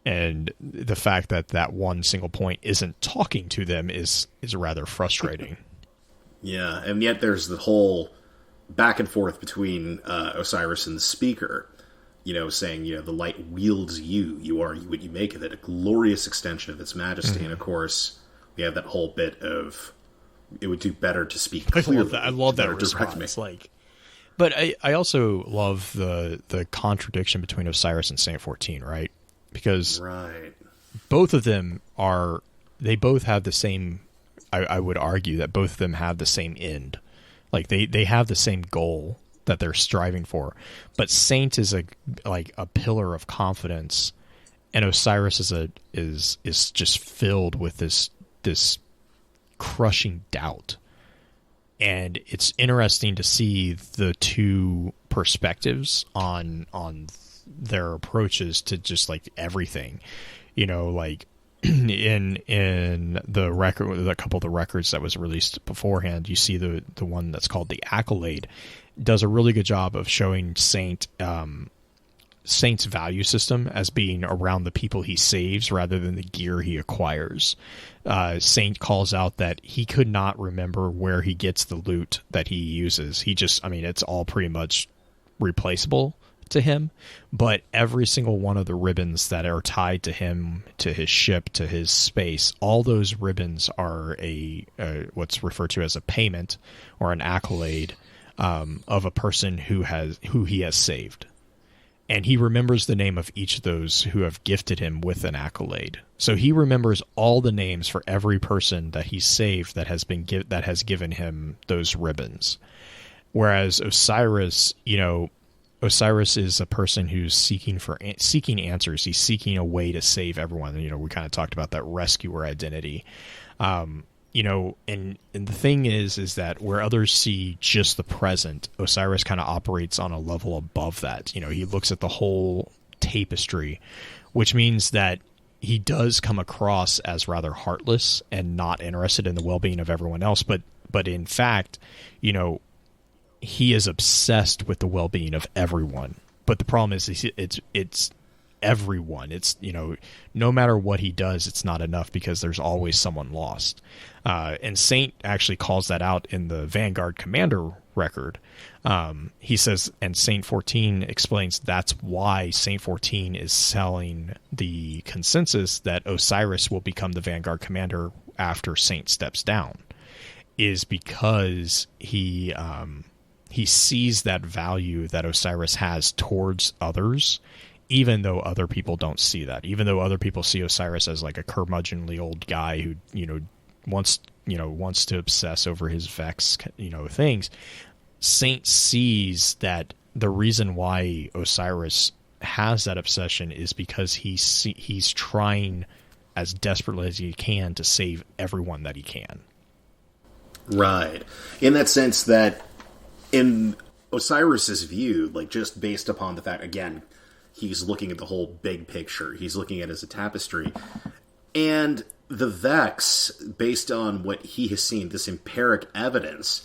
and the fact that one single point isn't talking to them is rather frustrating. Yeah, and yet there's the whole back and forth between Osiris and the speaker, you know, saying, you know, the light wields you. You are what you make of it, a glorious extension of its majesty. Mm-hmm. And of course, we have that whole bit of, it would do better to speak clearly. I love that response. Like, but I also love the contradiction between Osiris and Saint 14, right? Because both of them they both have the same, I would argue that both of them have the same end. Like they have the same goal that they're striving for. But Saint is a pillar of confidence, and Osiris is just filled with this crushing doubt. And it's interesting to see the two perspectives on their approaches to just like everything, you know, like in the record, a couple of the records that was released beforehand, you see the one that's called The Accolade does a really good job of showing Saint Saint's value system as being around the people he saves rather than the gear he acquires. Saint calls out that he could not remember where he gets the loot that he uses. He just, I mean, it's all pretty much replaceable to him, but every single one of the ribbons that are tied to him, to his ship, to his space, all those ribbons are a what's referred to as a payment or an accolade of a person who he has saved. And he remembers the name of each of those who have gifted him with an accolade. So he remembers all the names for every person that he saved that has given him those ribbons. Whereas Osiris, Osiris is a person who's seeking answers. He's seeking a way to save everyone. We kind of talked about that rescuer identity. And the thing is that where others see just the present, Osiris kind of operates on a level above that. He looks at the whole tapestry, which means that he does come across as rather heartless and not interested in the well-being of everyone else. But in fact, he is obsessed with the well-being of everyone. But the problem is it's everyone. It's, no matter what he does, it's not enough because there's always someone lost. And Saint actually calls that out in the Vanguard Commander record. He says, and Saint 14 explains that's why Saint 14 is selling the consensus that Osiris will become the Vanguard Commander after Saint steps down, is because he sees that value that Osiris has towards others, even though other people don't see that. Even though other people see Osiris as like a curmudgeonly old guy who, wants to obsess over his Vex, things. Saint sees that the reason why Osiris has that obsession is because he's trying as desperately as he can to save everyone that he can. Right. In that sense that in Osiris's view, like just based upon the fact, again, he's looking at the whole big picture. He's looking at it as a tapestry. And the Vex, based on what he has seen, this empiric evidence,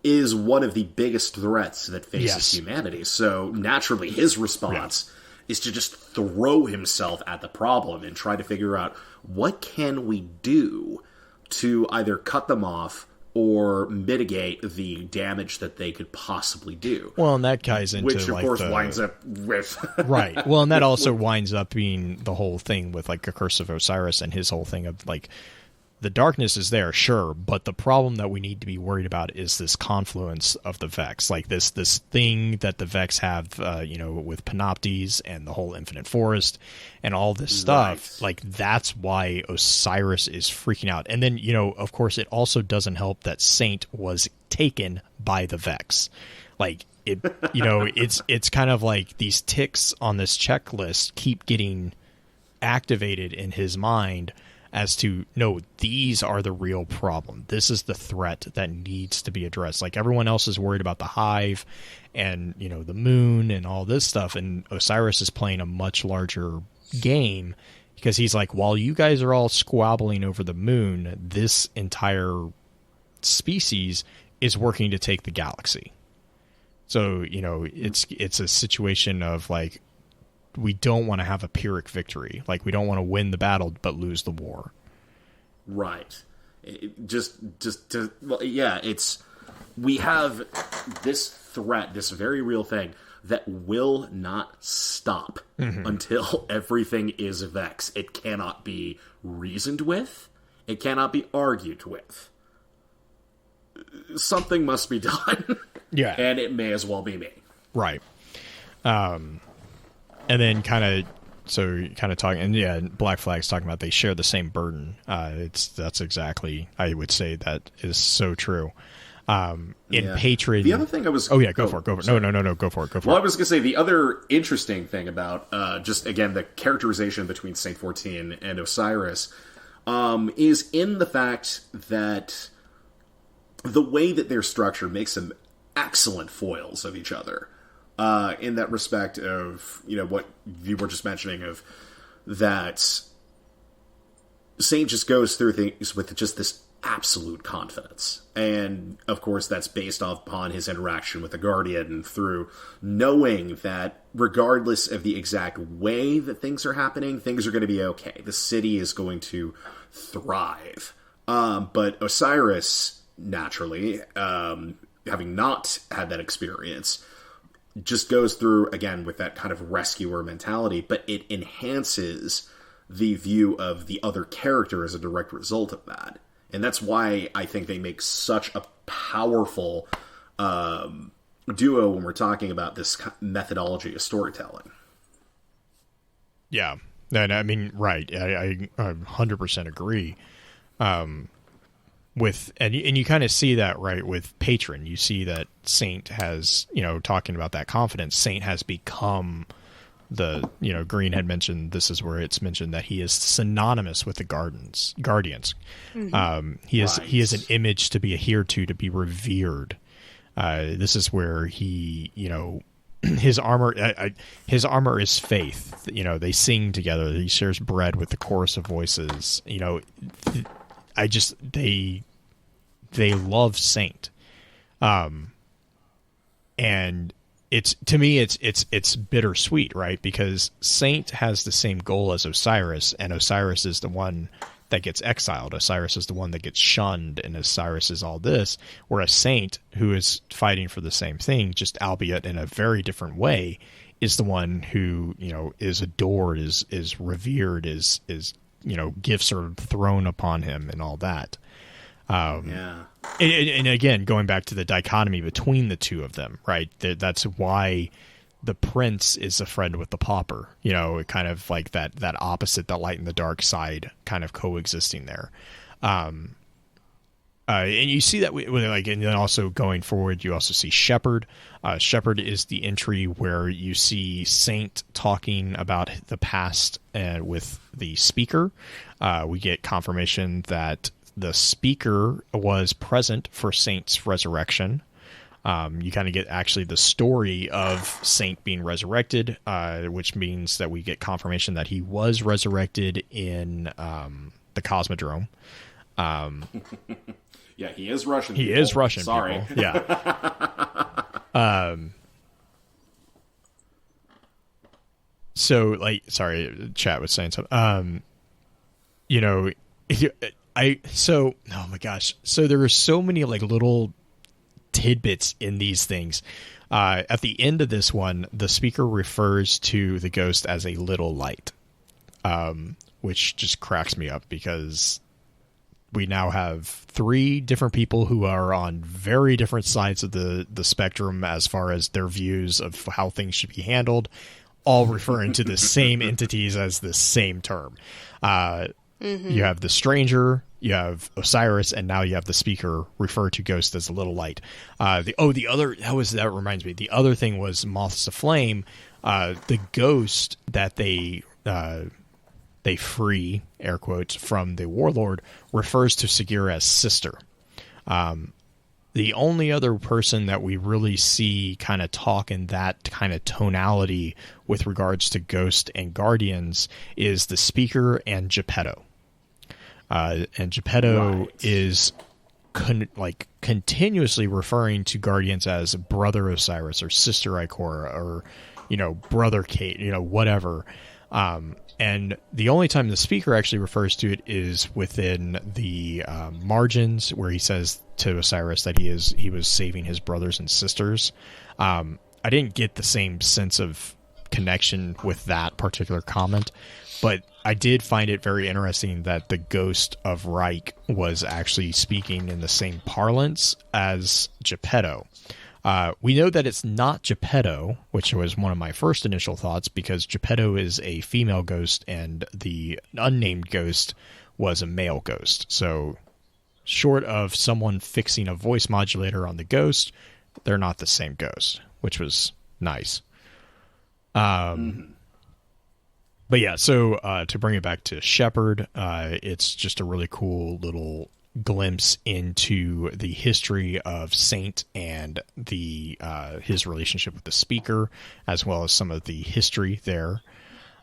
is one of the biggest threats that faces humanity. So naturally, his response is to just throw himself at the problem and try to figure out what can we do to either cut them off or mitigate the damage that they could possibly do. Well, and that ties into which, of course, winds up with right. Well, and that also winds up being the whole thing with like a Curse of Osiris and his whole thing of like the darkness is there, sure, but the problem that we need to be worried about is this confluence of the Vex, like this thing that the Vex have, with Panoptes and the whole Infinite Forest and all this stuff. Like that's why Osiris is freaking out. And then, of course, it also doesn't help that Saint was taken by the Vex. Like it, it's kind of like these ticks on this checklist keep getting activated in his mind as to, no, these are the real problem. This is the threat that needs to be addressed. Like everyone else is worried about the hive and, the moon and all this stuff. And Osiris is playing a much larger game because he's like, while you guys are all squabbling over the moon, this entire species is working to take the galaxy. So, it's a situation of like, we don't want to have a Pyrrhic victory. Like, we don't want to win the battle but lose the war. Right. We have this threat, this very real thing that will not stop until everything is Vex. It cannot be reasoned with. It cannot be argued with. Something must be done. Yeah. And it may as well be me. Right. And then kind of talking, and Black Flag's talking about they share the same burden. That's exactly, I would say that is so true. Patron, the other thing I was, go for it. No, go for it. Well, I was gonna say the other interesting thing about just again the characterization between Saint 14 and Osiris is in the fact that the way that they're structured makes them excellent foils of each other. In that respect of, what you were just mentioning of that Saint just goes through things with just this absolute confidence. And, of course, that's based upon his interaction with the Guardian through knowing that regardless of the exact way that things are happening, things are going to be okay. The city is going to thrive. But Osiris, naturally, having not had that experience, just goes through, again, with that kind of rescuer mentality, but it enhances the view of the other character as a direct result of that. And that's why I think they make such a powerful duo when we're talking about this methodology of storytelling. Yeah. And I mean, right. I 100% agree. And you kind of see that, right, with Patron. You see that Saint has, talking about that confidence, Saint has become the, Green had mentioned, this is where it's mentioned that he is synonymous with the Guardians. Mm-hmm. He is an image to be adhered to be revered. This is where he, his armor is faith. They sing together. He shares bread with the chorus of voices. They love Saint. And it's, to me, it's bittersweet, right? Because Saint has the same goal as Osiris, and Osiris is the one that gets exiled. Osiris is the one that gets shunned, and Osiris is all this. Whereas Saint, who is fighting for the same thing, just albeit in a very different way, is the one who, is adored, is revered, is gifts are thrown upon him and all that. And again, going back to the dichotomy between the two of them, right? That's why the prince is a friend with the pauper, kind of like that opposite, the light and the dark side kind of coexisting there. And you see that and then also going forward, you also see Shepherd. Shepherd is the entry where you see Saint talking about the past with the speaker. We get confirmation that the speaker was present for Saint's resurrection. You kind of get actually the story of Saint being resurrected, which means that we get confirmation that he was resurrected in the Cosmodrome. Yeah, he is Russian. He is Russian. Sorry. People. Yeah. So, sorry, chat was saying something. Oh my gosh. So there are so many little tidbits in these things. At the end of this one, the speaker refers to the ghost as a little light, which just cracks me up because we now have 3 different people who are on very different sides of the spectrum as far as their views of how things should be handled, all referring to the same entities as the same term. You have the stranger, you have Osiris, and now you have the speaker refer to ghost as a little light. That reminds me. The other thing was Moths of Flame. The ghost that they free, air quotes, from the warlord refers to Segura's sister. The only other person that we really see kind of talk in that kind of tonality with regards to Ghost and Guardians is the speaker and Geppetto. And Geppetto is continuously referring to Guardians as brother Osiris or sister Ikora or, brother Kate, whatever. And the only time the speaker actually refers to it is within the margins where he says to Osiris that he was saving his brothers and sisters. I didn't get the same sense of connection with that particular comment, but I did find it very interesting that the ghost of Reich was actually speaking in the same parlance as Geppetto. We know that it's not Geppetto, which was one of my first initial thoughts, because Geppetto is a female ghost and the unnamed ghost was a male ghost. So short of someone fixing a voice modulator on the ghost, they're not the same ghost, which was nice. But yeah, so to bring it back to Shepherd, it's just a really cool little glimpse into the history of Saint and his relationship with the speaker, as well as some of the history there.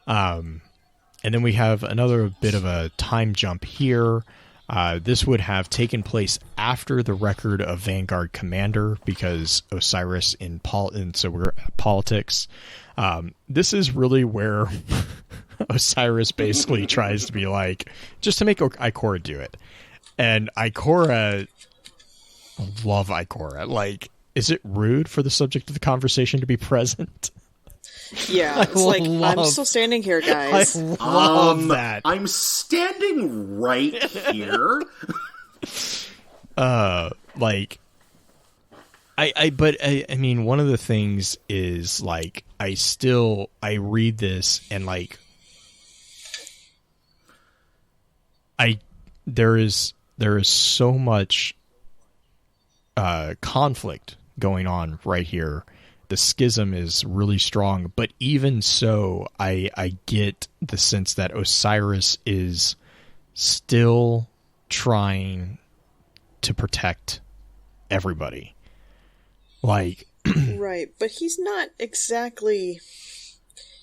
And then we have another bit of a time jump here. This would have taken place after the record of Vanguard Commander, because Osiris and so we're at politics. This is really where Osiris basically tries to be like, just to make Ikora do it. And Ikora, love Ikora. Like, is it rude for the subject of the conversation to be present? Yeah, it's like, I'm still standing here, guys. I love that. I'm standing right here. Like, I mean, one of the things is, like, I read this and, like, there is so much conflict going on right here. The schism is really strong, but even so, I get the sense that Osiris is still trying to protect everybody. Like, right, but he's not exactly.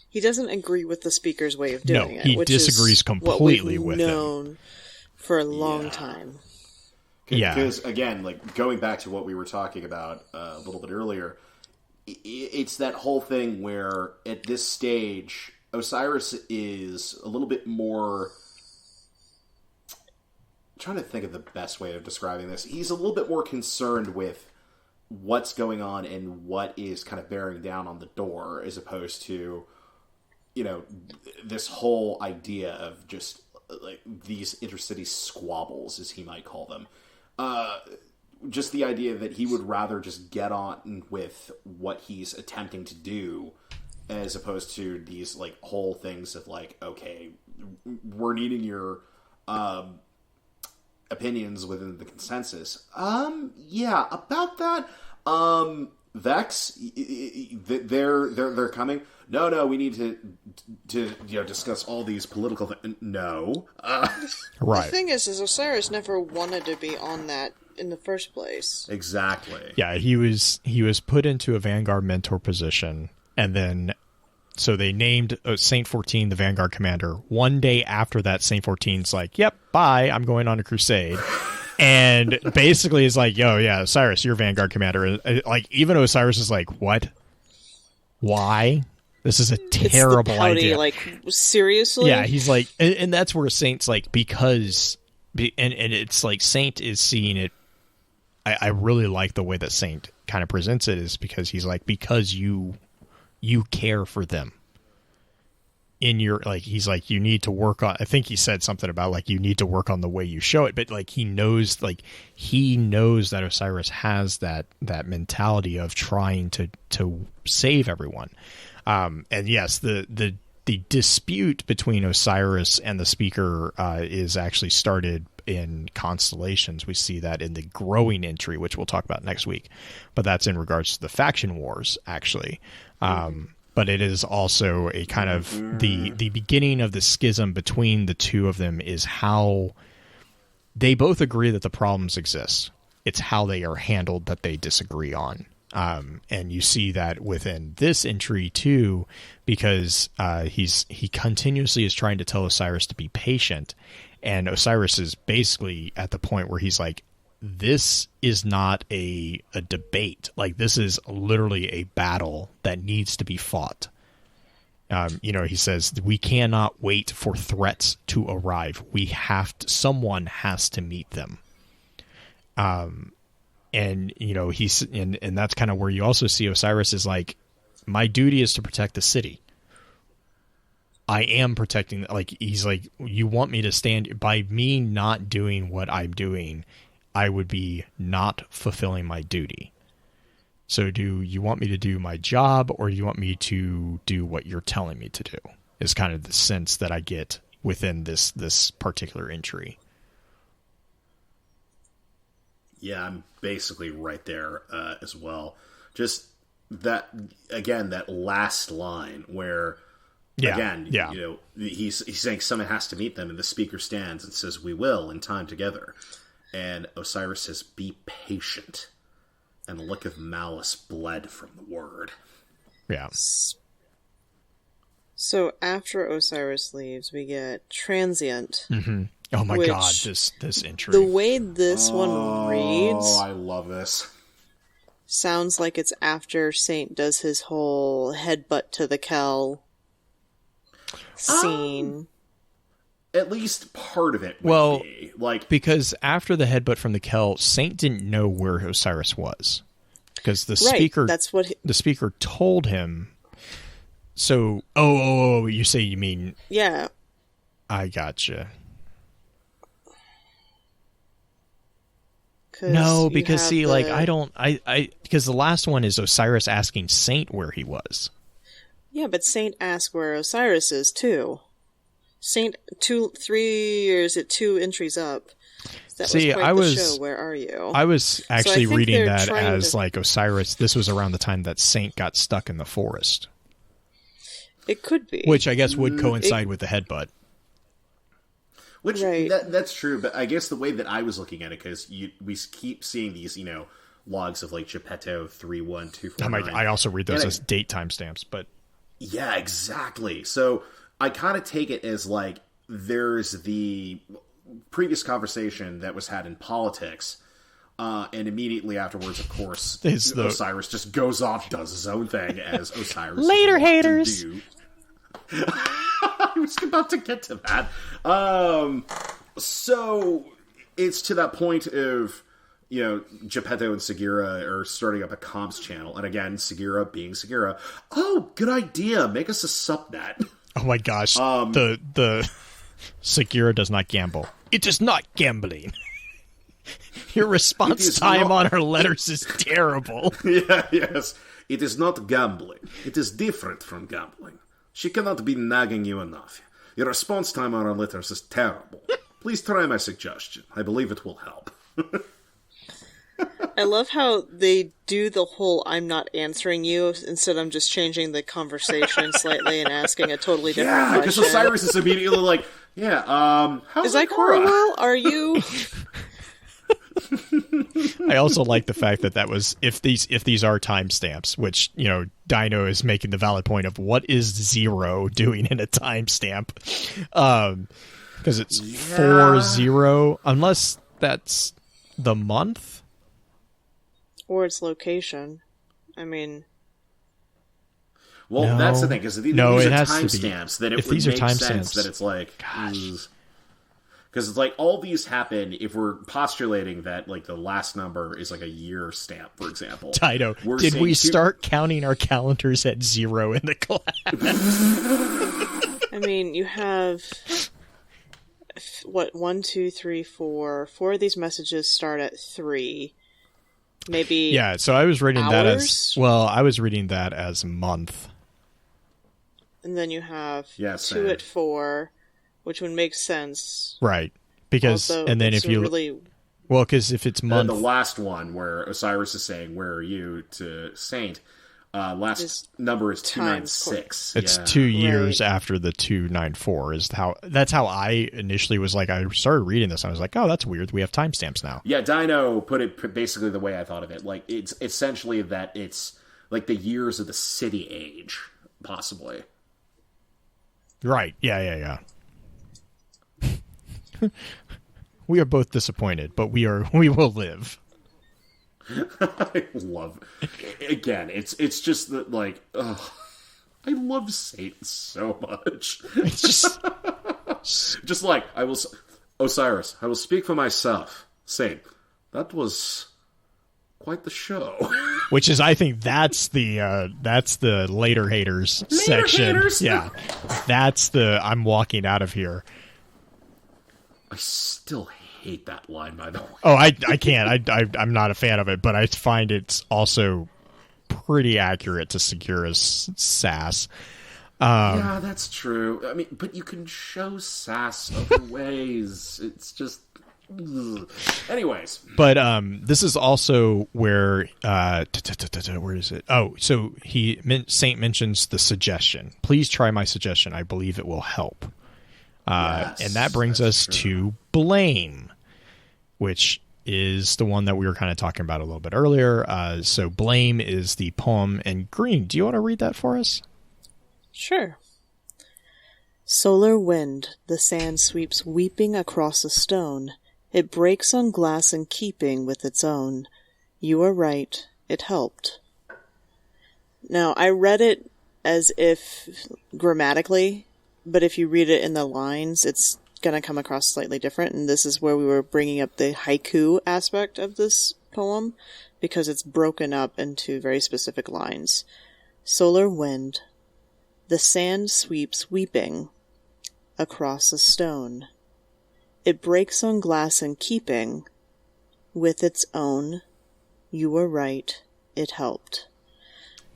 He doesn't agree with the speaker's way of doing it. He which disagrees is completely what we've with him. known for a long time. Yeah, because again, like going back to what we were talking about a little bit earlier, it's that whole thing where at this stage, Osiris is a little bit more. I'm trying to think of the best way of describing this. He's a little bit more concerned with what's going on and what is kind of bearing down on the door, as opposed to, you know, this whole idea of just like these intercity squabbles, as he might call them. Just the idea that he would rather just get on with what he's attempting to do, as opposed to these like whole things of like, okay, we're needing your opinions within the consensus. Yeah, about that. Vex, they're coming. No, we need to discuss all these political things. No, right. The thing is Osiris never wanted to be on that in the first place. Exactly. Yeah, he was put into a Vanguard mentor position, and then so they named Saint 14 the Vanguard commander. One day after that, Saint 14's like, "Yep, bye. I'm going on a crusade." And basically is like, yo, yeah, Osiris, you're Vanguard commander. Like, even Osiris is like, what? Why? This is a terrible it's the pouty, idea. Like, seriously? Yeah, he's like, and that's where Saint's like, because, and it's like Saint is seeing it. I really like the way that Saint kind of presents it, is because he's like, because you care for them. In your, like, he's like, you need to work on, I think he said something about like, you need to work on the way you show it, but like, he knows that Osiris has that mentality of trying to save everyone. And yes, the dispute between Osiris and the speaker is actually started in Constellations. We see that in the growing entry, which we'll talk about next week, but that's in regards to the faction wars, actually. But it is also a kind of the beginning of the schism between the two of them is how they both agree that the problems exist. It's how they are handled that they disagree on. And you see that within this entry too, because he continuously is trying to tell Osiris to be patient, and Osiris is basically at the point where he's like, this is not a debate. Like, this is literally a battle that needs to be fought. He says, we cannot wait for threats to arrive. Someone has to meet them. And that's kind of where you also see Osiris is like, my duty is to protect the city. I am protecting, like, he's like, you want me to stand by me not doing what I'm doing, I would be not fulfilling my duty. So do you want me to do my job, or do you want me to do what you're telling me to do? Is kind of the sense that I get within this particular entry. Yeah, I'm basically right there as well. Just that, again, that last line where, he's saying someone has to meet them, and the speaker stands and says, we will in time together. And Osiris says, be patient. And the look of malice bled from the word. Yeah. So after Osiris leaves, we get Transient. Mm-hmm. Oh my Which- god, this entry. The way this one reads Oh, I love this. sounds like it's after Saint does his whole headbutt to the Kel scene. At least part of it would Well, be. Like, because after the headbutt from the Kel, Saint didn't know where Osiris was. Because the speaker That's what. the speaker told him. So, you mean Yeah. I gotcha. 'Cause No, you because have see, the- like I because the last one is Osiris asking Saint where he was. Yeah, but Saint asks where Osiris is too. Saint 3 years at 2 entries up. That See, was quite I the was- show. Where are you? I was actually think reading they're that trying as to- like Osiris. This was around the time that Saint got stuck in the forest, It could be. which I guess would coincide with the headbutt. which Right. that's true, but I guess the way that I was looking at it, because we keep seeing these, logs of like Geppetto 31249. I also read those And as date timestamps, but Yeah, exactly. So I kind of take it as like there's the previous conversation that was had in politics, and immediately afterwards, of course, It's the- Osiris just goes off, does his own thing as Osiris. Later, is wont to haters. do. I was about to get to that. So it's to that point of, Geppetto and Segura are starting up a comms channel. And again, Segura being Segura. Oh, good idea. Make us a subnet. oh my gosh, the Segura does not gamble. It is not gambling. Your It response is time not- on her letters is terrible. Yeah, yes. It is not gambling. It is different from gambling. She cannot be nagging you enough. Your response time on our letters is terrible. Please try my suggestion. I believe it will help. I love how they do the whole "I'm not answering you" instead. I'm just changing the conversation slightly and asking a totally different Yeah, because question. Osiris is immediately like, how's Is that Ikora? Corwell? Are you? I also like the fact that was if these are timestamps, which Dino is making the valid point of what is 0 doing in a timestamp, because it's 40 unless that's the month. Or its location. I mean, Well, No. that's the thing, because these No, are it has to be. timestamps that it If would these are make sense timestamps- that it's like, because it's like all these happen if we're postulating that like the last number is like a year stamp, for example. Dino, We're did saying we two- start counting our calendars at 0 in the class? I mean, you have what 1, 2, 3, 4. 4 of these messages start at 3. Maybe Yeah, so I was reading that Hours? as month. and then you have Yeah, 2 same. at 4, which would make sense. Right. Because Also, and then it's if you really because if it's And month, the last one where Osiris is saying, "Where are you?" to Saint. Last Is number is times 296. it's Yeah. 2 years Right. after the 294 that's how I initially was like. I started reading this. I was like, oh, that's weird. We have timestamps now. Yeah, Dino put it basically the way I thought of it. Like, it's essentially that it's like the years of the city age, possibly. Right. Yeah. We are both disappointed, but we will live. I love again, it's just that, like, ugh, I love Saint so much. It's just Just like, Osiris, I will speak for myself. Saint, that was quite the show. which is I think that's the later haters section. haters? Yeah. That's the I'm walking out of here. I still hate that line, by the way. Oh, I can't. I'm not a fan of it, but I find it's also pretty accurate to Segura's sass. Yeah, that's true. I mean, but you can show sass other ways. It's just... ugh. Anyways. But this is also where where is it? Oh, so Saint mentions the suggestion. Please try my suggestion. I believe it will help. Yes, and that brings us to blame, which is the one that we were kind of talking about a little bit earlier. So blame is the poem in green. Do you want to read that for us? Sure. Solar wind, the sand sweeps weeping across a stone. It breaks on glass in keeping with its own. You are right, it helped. Now, I read it as if grammatically, but if you read it in the lines, it's going to come across slightly different, and this is where we were bringing up the haiku aspect of this poem, because it's broken up into very specific lines. Solar wind, the sand sweeps weeping across a stone. It breaks on glass in keeping with its own. You were right, it helped.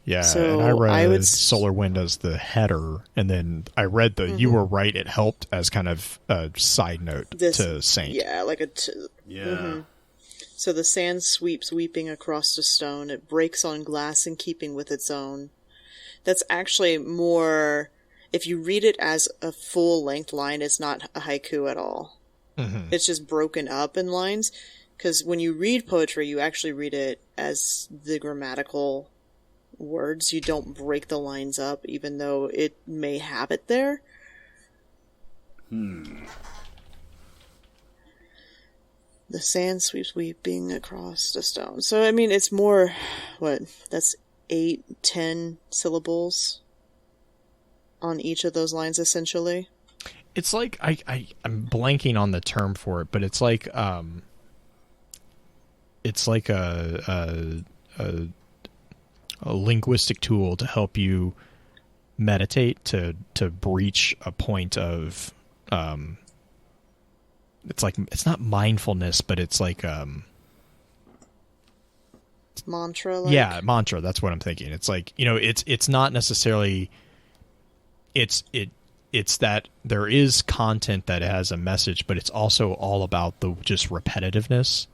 Yeah, So and I read I would Solar Wind as the header, and then I read the You Were Right, It Helped as kind of a side note to Saint. Yeah, like a... So the sand sweeps weeping across the stone. It breaks on glass in keeping with its own. That's actually more... If you read it as a full-length line, it's not a haiku at all. Mm-hmm. It's just broken up in lines. Because when you read poetry, you actually read it as the grammatical words. You don't break the lines up, even though it may have it there. The sand sweeps weeping across the stone. So, I mean, it's more, that's 8-10 syllables on each of those lines, essentially. It's like, I'm blanking on the term for it, but it's like a linguistic tool to help you meditate, to reach a point of it's like, it's not mindfulness, but it's like mantra. Yeah, mantra. That's what I'm thinking. It's like, it's not necessarily. It's that there is content that has a message, but it's also all about the just repetitiveness.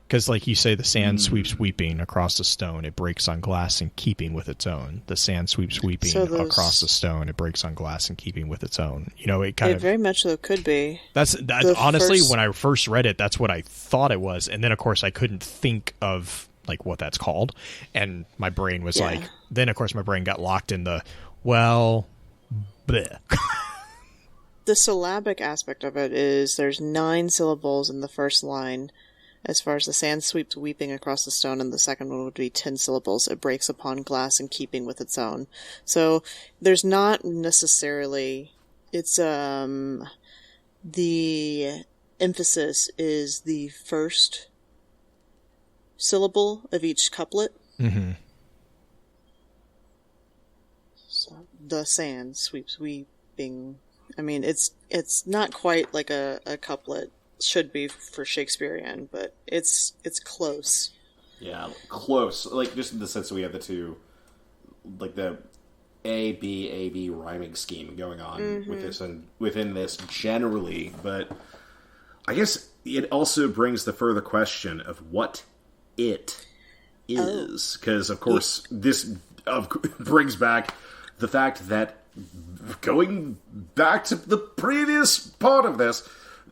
Because, like you say, the sand sweeps weeping across the stone. It breaks on glass in keeping with its own. The sand sweeps weeping across the stone. It breaks on glass in keeping with its own. It very much so could be. That's honestly, when I first read it, that's what I thought it was. And then, of course, I couldn't think of like what that's called. And my brain was like, then, of course, my brain got locked in the, bleh. The syllabic aspect of it is there's 9 syllables in the first line. As far as the sand sweeps weeping across the stone, and the second one would be 10 syllables. It breaks upon glass in keeping with its own. So there's not necessarily... It's, the emphasis is the first syllable of each couplet. Mm-hmm. So the sand sweeps weeping. I mean, it's not quite like a couplet should be for Shakespearean, but it's close. Yeah, close. Like, just in the sense that we have the two, like the A-B rhyming scheme going on with this and within this generally, but I guess it also brings the further question of what it is. Because, of course, this brings back the fact that, going back to the previous part of this,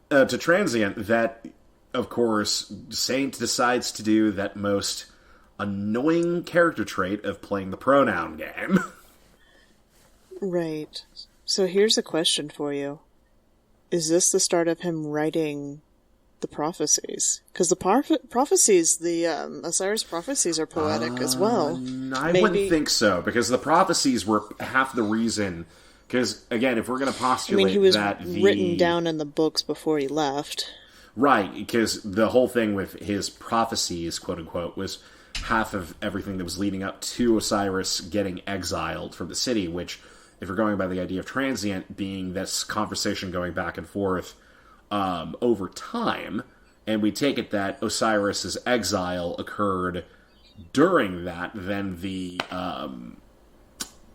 to Trecheon, that, of course, Saint decides to do that most annoying character trait of playing the pronoun game. Right. So here's a question for you. Is this the start of him writing the prophecies? Because the prophecies, the Osiris prophecies are poetic as well. I wouldn't think so, because the prophecies were half the reason... Because, again, if we're going to postulate that... he was written down in the books before he left. Right, because the whole thing with his prophecies, quote-unquote, was half of everything that was leading up to Osiris getting exiled from the city, which, if we're going by the idea of transient, being this conversation going back and forth over time, and we take it that Osiris's exile occurred during that, then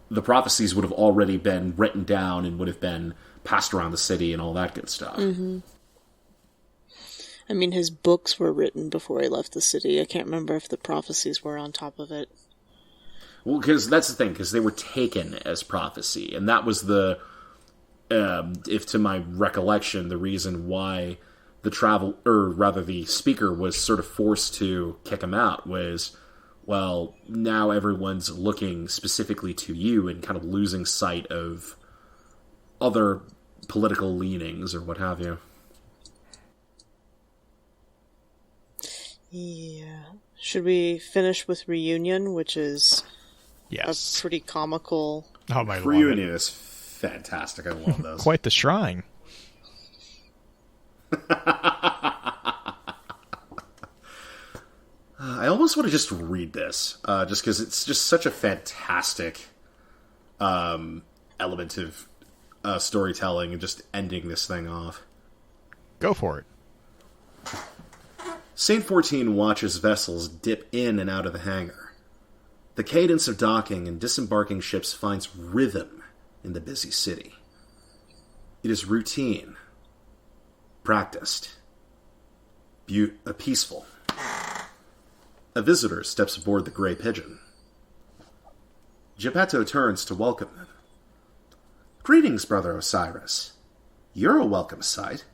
the prophecies would have already been written down and would have been passed around the city and all that good stuff. Mm-hmm. I mean, his books were written before he left the city. I can't remember if the prophecies were on top of it. Well, because that's the thing, because they were taken as prophecy, and that was the, if to my recollection, the reason why the speaker was sort of forced to kick him out was... well, now everyone's looking specifically to you and kind of losing sight of other political leanings or what have you. Yeah. Should we finish with Reunion, which is Yes. a pretty comical... Oh, my lord. Reunion is fantastic. I love those. Quite the shrine. I almost want to just read this, just because it's just such a fantastic element of storytelling and just ending this thing off. Go for it. Saint 14 watches vessels dip in and out of the hangar. The cadence of docking and disembarking ships finds rhythm in the busy city. It is routine, practiced, peaceful. A visitor steps aboard the Grey Pigeon. Geppetto turns to welcome them. Greetings, Brother Osiris. You're a welcome sight.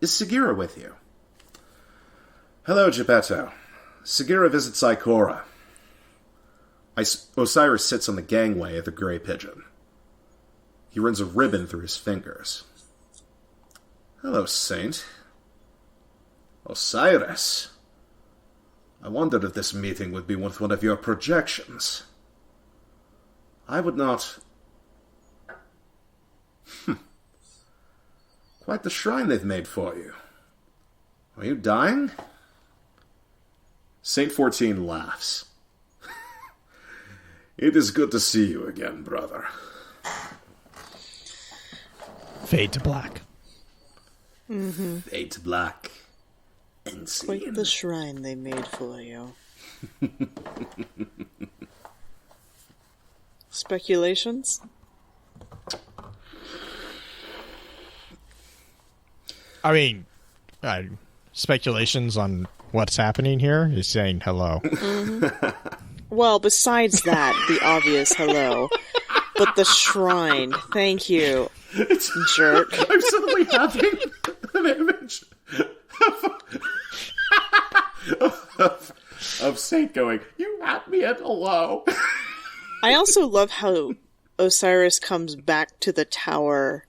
Is Sagira with you? Hello, Geppetto. Sagira visits Ikora. Osiris sits on the gangway of the Grey Pigeon. He runs a ribbon through his fingers. Hello, Saint. Osiris. I wondered if this meeting would be with one of your projections. I would not... Quite the shrine they've made for you. Are you dying? Saint 14 laughs. It is good to see you again, brother. Fade to black. Mm-hmm. Fade to black. And scene. Quite the shrine they made for you. Speculations? I mean, speculations on what's happening here is saying hello. Mm-hmm. Well, besides that, the obvious hello. But the shrine, thank you, jerk. I'm suddenly having an image of Saint going, you had me at hello. I also love how Osiris comes back to the tower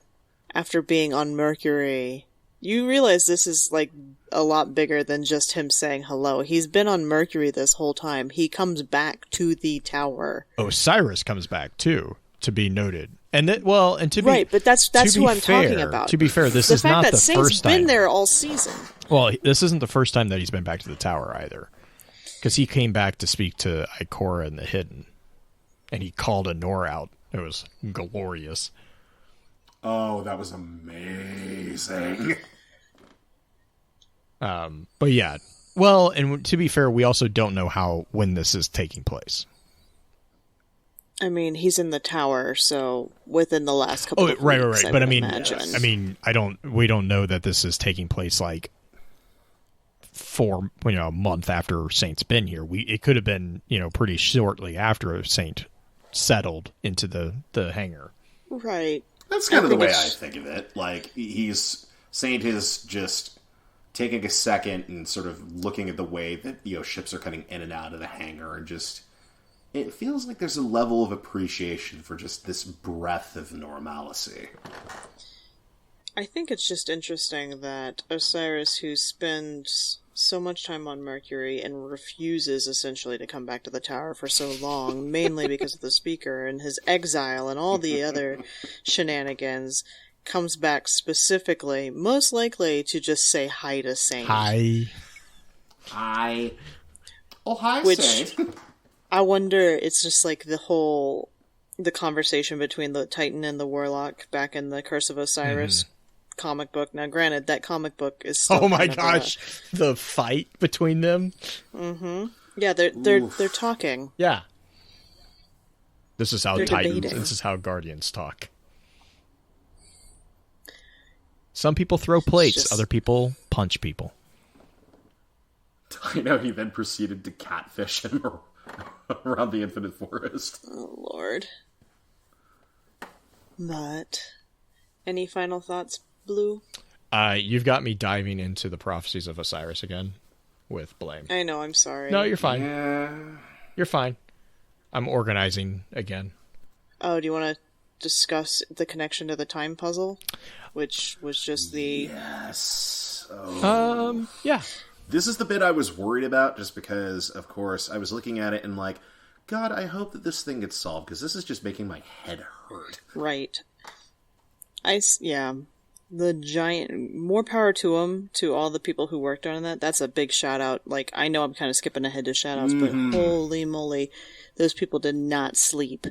after being on Mercury. You realize this is, like, a lot bigger than just him saying hello. He's been on Mercury this whole time. He comes back to the tower. Osiris comes back, too, to be noted. And that, well, and to be right, but that's who I'm talking about. To be fair, this is not the first time. The fact that Saint's been there all season. Well, this isn't the first time that he's been back to the tower either, because he came back to speak to Ikora in the Hidden, and he called Anor out. It was glorious. Oh, that was amazing. But yeah, well, and to be fair, we also don't know when this is taking place. I mean, he's in the tower, so within the last couple of weeks, right. But I mean, imagine. we don't know that this is taking place like a month after Saint's been here. It could have been, pretty shortly after Saint settled into the hangar. Right. That's kind of the way I think of it. Like, Saint is just taking a second and sort of looking at the way that, ships are coming in and out of the hangar, and just, it feels like there's a level of appreciation for just this breath of normalcy. I think it's just interesting that Osiris, who spends so much time on Mercury and refuses essentially to come back to the tower for so long, mainly because of the speaker and his exile and all the other shenanigans, comes back specifically, most likely to just say hi to Saint. Hi. Oh, hi, Which, Saint. I wonder, it's just like the conversation between the Titan and the Warlock back in the Curse of Osiris comic book. Now, granted, that comic book is still the fight between them. Mm-hmm. Yeah, they're talking. Yeah. This is how They're Titans, debating. this is how Guardians talk. Some people throw plates, other people punch people. I know, he then proceeded to catfish him around the Infinite Forest. Oh, Lord. But, any final thoughts, Blue? You've got me diving into the prophecies of Osiris again with blame. I know, I'm sorry. No, you're fine. Yeah. You're fine. I'm organizing again. Oh, do you want to discuss the connection to the time puzzle? which was just the... Yes. Yeah. This is the bit I was worried about, just because, of course, I was looking at it and like, God, I hope that this thing gets solved, because this is just making my head hurt. Right. Yeah. The giant... More power to them, to all the people who worked on that. That's a big shout-out. Like, I know I'm kind of skipping ahead to shout-outs, but holy moly, those people did not sleep.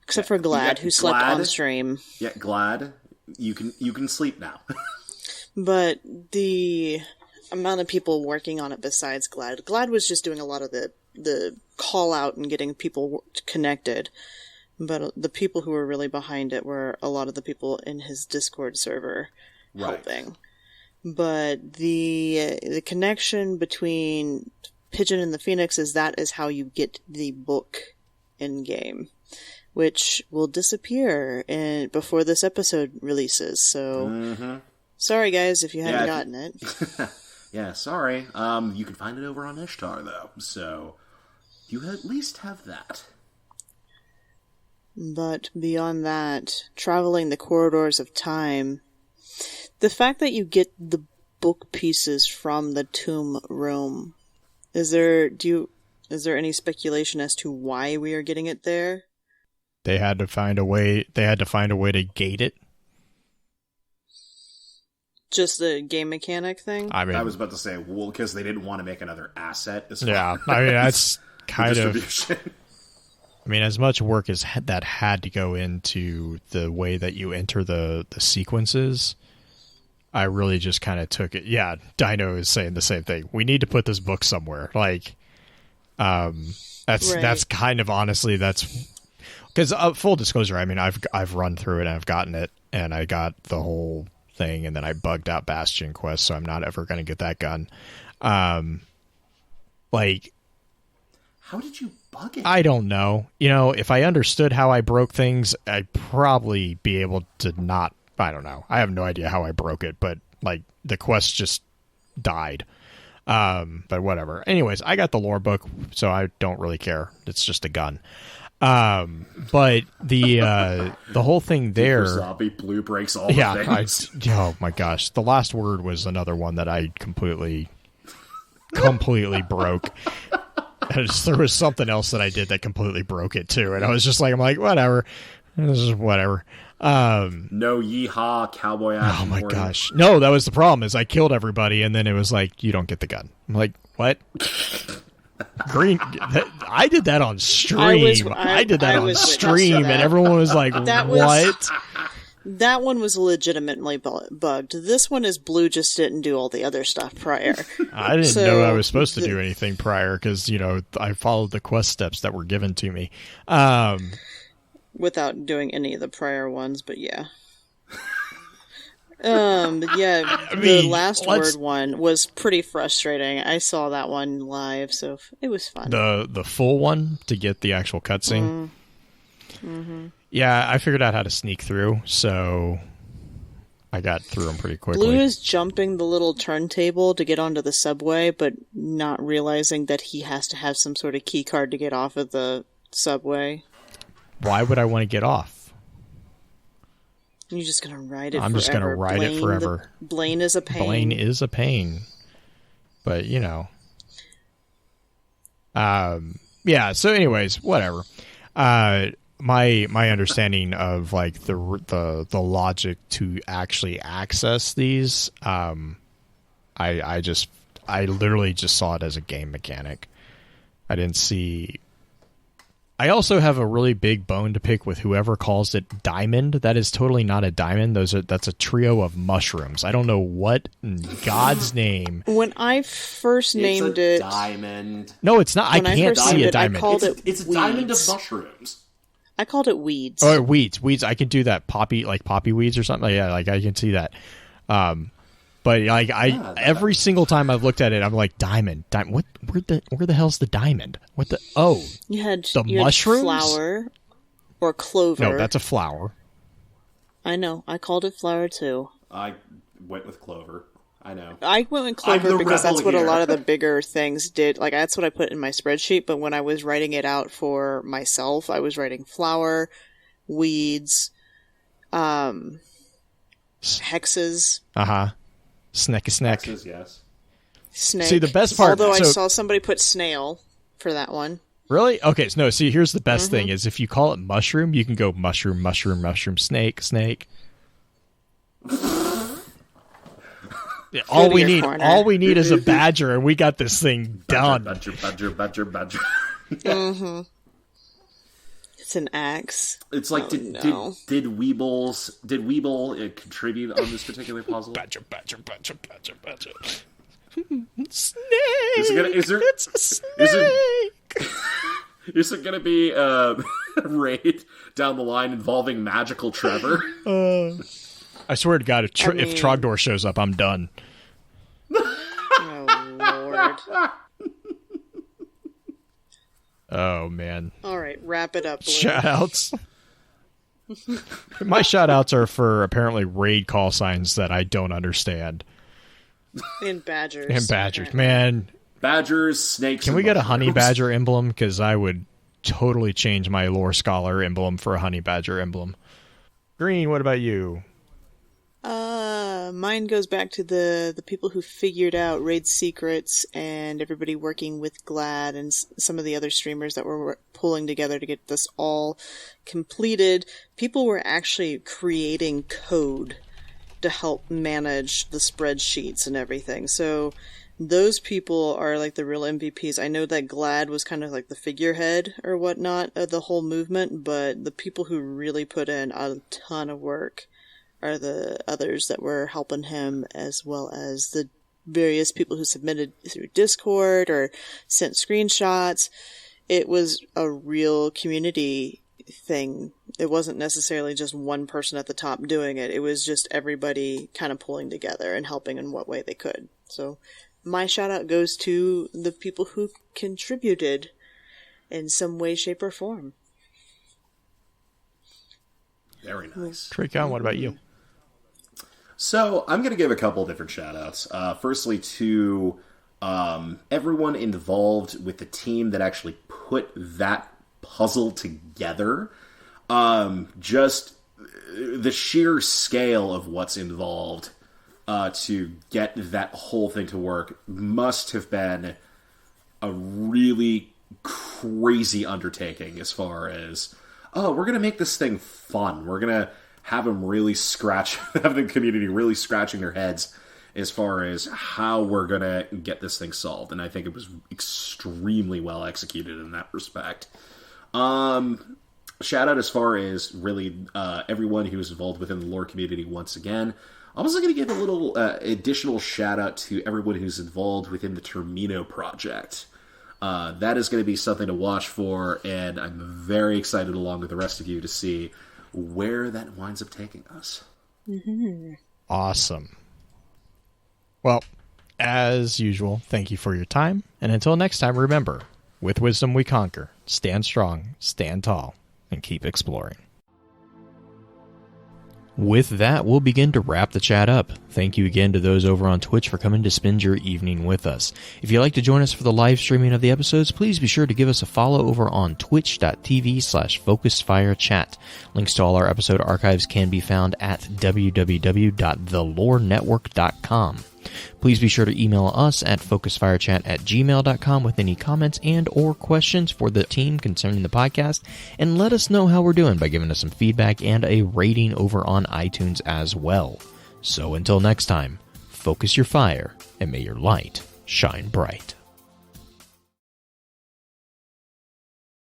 Except for Glad, who slept on stream. Yeah, Glad, you can sleep now. But the amount of people working on it besides Glad was just doing a lot of the call-out and getting people connected. But the people who were really behind it were a lot of the people in his Discord server helping. But the connection between Pigeon and the Phoenix is how you get the book in-game, which will disappear before this episode releases. So, sorry guys if you haven't gotten it. Yeah, sorry. You can find it over on Ishtar, though. So, you at least have that. But beyond that, traveling the corridors of time, the fact that you get the book pieces from the tomb room, is there any speculation as to why we are getting it there? They had to find a way to gate it. Just the game mechanic thing? I mean, I was about to say, well, because they didn't want to make another asset as well. Yeah, I mean, that's kind of... I mean, as much work as that had to go into the way that you enter the sequences, I really just kind of took it. Yeah, Dino is saying the same thing. We need to put this book somewhere. Like, that's kind of honestly, that's... Because full disclosure, I mean, I've run through it and I've gotten it, and I got the whole thing, and then I bugged out Bastion Quest, so I'm not ever going to get that gun. Like... How did you bug it? I don't know. You know, if I understood how I broke things, I'd probably be able to not... I don't know. I have no idea how I broke it, but, like, the quest just died. But whatever. Anyways, I got the lore book, so I don't really care. It's just a gun. But the whole thing there... Zombie Blue breaks all the things. Oh my gosh. The last word was another one that I completely broke. There was something else that I did that completely broke it too, and I was just like, whatever, this is whatever. No yeehaw, cowboy action. Oh my gosh, no, that was the problem. Is I killed everybody, and then it was like, you don't get the gun. I'm like, what? Green. I did that on stream. I did that on stream, and everyone was like, what? That one was legitimately bugged. This one is Blue just didn't do all the other stuff prior. I didn't know I was supposed to do anything prior because, you know, I followed the quest steps that were given to me. Without doing any of the prior ones, but yeah. The last word one was pretty frustrating. I saw that one live, so it was fun. The full one to get the actual cutscene? Mm-hmm. Yeah, I figured out how to sneak through, so I got through them pretty quickly. Blue is jumping the little turntable to get onto the subway, but not realizing that he has to have some sort of key card to get off of the subway. Why would I want to get off? You're just going to ride it forever. I'm just going to ride it forever. Blaine is a pain. Blaine is a pain. But, you know. Yeah, so anyways, whatever. My understanding of like the logic to actually access these, I literally just saw it as a game mechanic. I didn't see. I also have a really big bone to pick with whoever calls it diamond. That is totally not a diamond. That's a trio of mushrooms. I don't know what in God's name. When I first named it diamond. No, it's not. I can't see a diamond. It's a diamond of mushrooms. I called it weeds. Oh, weeds. I can do that. Poppy weeds or something. Yeah, like I can see that. But like every single time I've looked at it, I'm like diamond. What? Where the hell's the diamend? What the? Oh, you had mushrooms, flower, or clover. No, that's a flower. I know. I called it flower too. I went with clover. I know. I went with clover because that's what a lot of the bigger things did. Like, that's what I put in my spreadsheet, but when I was writing it out for myself, I was writing flower, weeds, hexes. Snack. Yes. Snake. See, the best part... Although I saw somebody put snail for that one. Really? Okay, so no, see, here's the best thing is if you call it mushroom, you can go mushroom, snake. Yeah, all we need is a badger, and we got this thing done. Badger. Mm-hmm. It's an axe. It's like, did Weeble contribute on this particular puzzle? Badger. Snake! It's a snake! Is it going to be a raid down the line involving Magical Trevor? I swear to God, if Trogdor shows up, I'm done. Oh, Lord. Oh, man. All right, wrap it up, Blue. Shout-outs. My shout-outs are for apparently raid call signs that I don't understand. And badgers. Okay. Man. Badgers, snakes. Can we get a honey badger emblem? Because I would totally change my lore scholar emblem for a honey badger emblem. Green, what about you? Mine goes back to the people who figured out raid secrets and everybody working with Glad and some of the other streamers that were pulling together to get this all completed. People were actually creating code to help manage the spreadsheets and everything. So those people are like the real MVPs. I know that Glad was kind of like the figurehead or whatnot of the whole movement, but the people who really put in a ton of work are the others that were helping him, as well as the various people who submitted through Discord or sent screenshots. It was a real community thing. It wasn't necessarily just one person at the top doing it. It was just everybody kind of pulling together and helping in what way they could. So my shout out goes to the people who contributed in some way, shape, or form. Very nice. Trecheon, what about you? So I'm going to give a couple different shout-outs. Firstly, to everyone involved with the team that actually put that puzzle together. Just the sheer scale of what's involved to get that whole thing to work must have been a really crazy undertaking as far as, we're going to make this thing fun. We're going to have them really have the community really scratching their heads as far as how we're going to get this thing solved. And I think it was extremely well executed in that respect. Shout out as far as really everyone who was involved within the lore community once again. I'm also going to give a little additional shout out to everyone who's involved within the Termino project. That is going to be something to watch for, and I'm very excited along with the rest of you to see where that winds up taking us. Mm-hmm. Awesome. Well, as usual, thank you for your time, and until next time, remember, with wisdom we conquer. Stand strong, stand tall, and keep exploring. With that, we'll begin to wrap the chat up. Thank you again to those over on Twitch for coming to spend your evening with us. If you'd like to join us for the live streaming of the episodes, please be sure to give us a follow over on twitch.tv/FocusedFireChat. Links to all our episode archives can be found at www.thelorenetwork.com. Please be sure to email us at focusedfirechat@gmail.com with any comments and or questions for the team concerning the podcast, and let us know how we're doing by giving us some feedback and a rating over on iTunes as well. So until next time, focus your fire and may your light shine bright.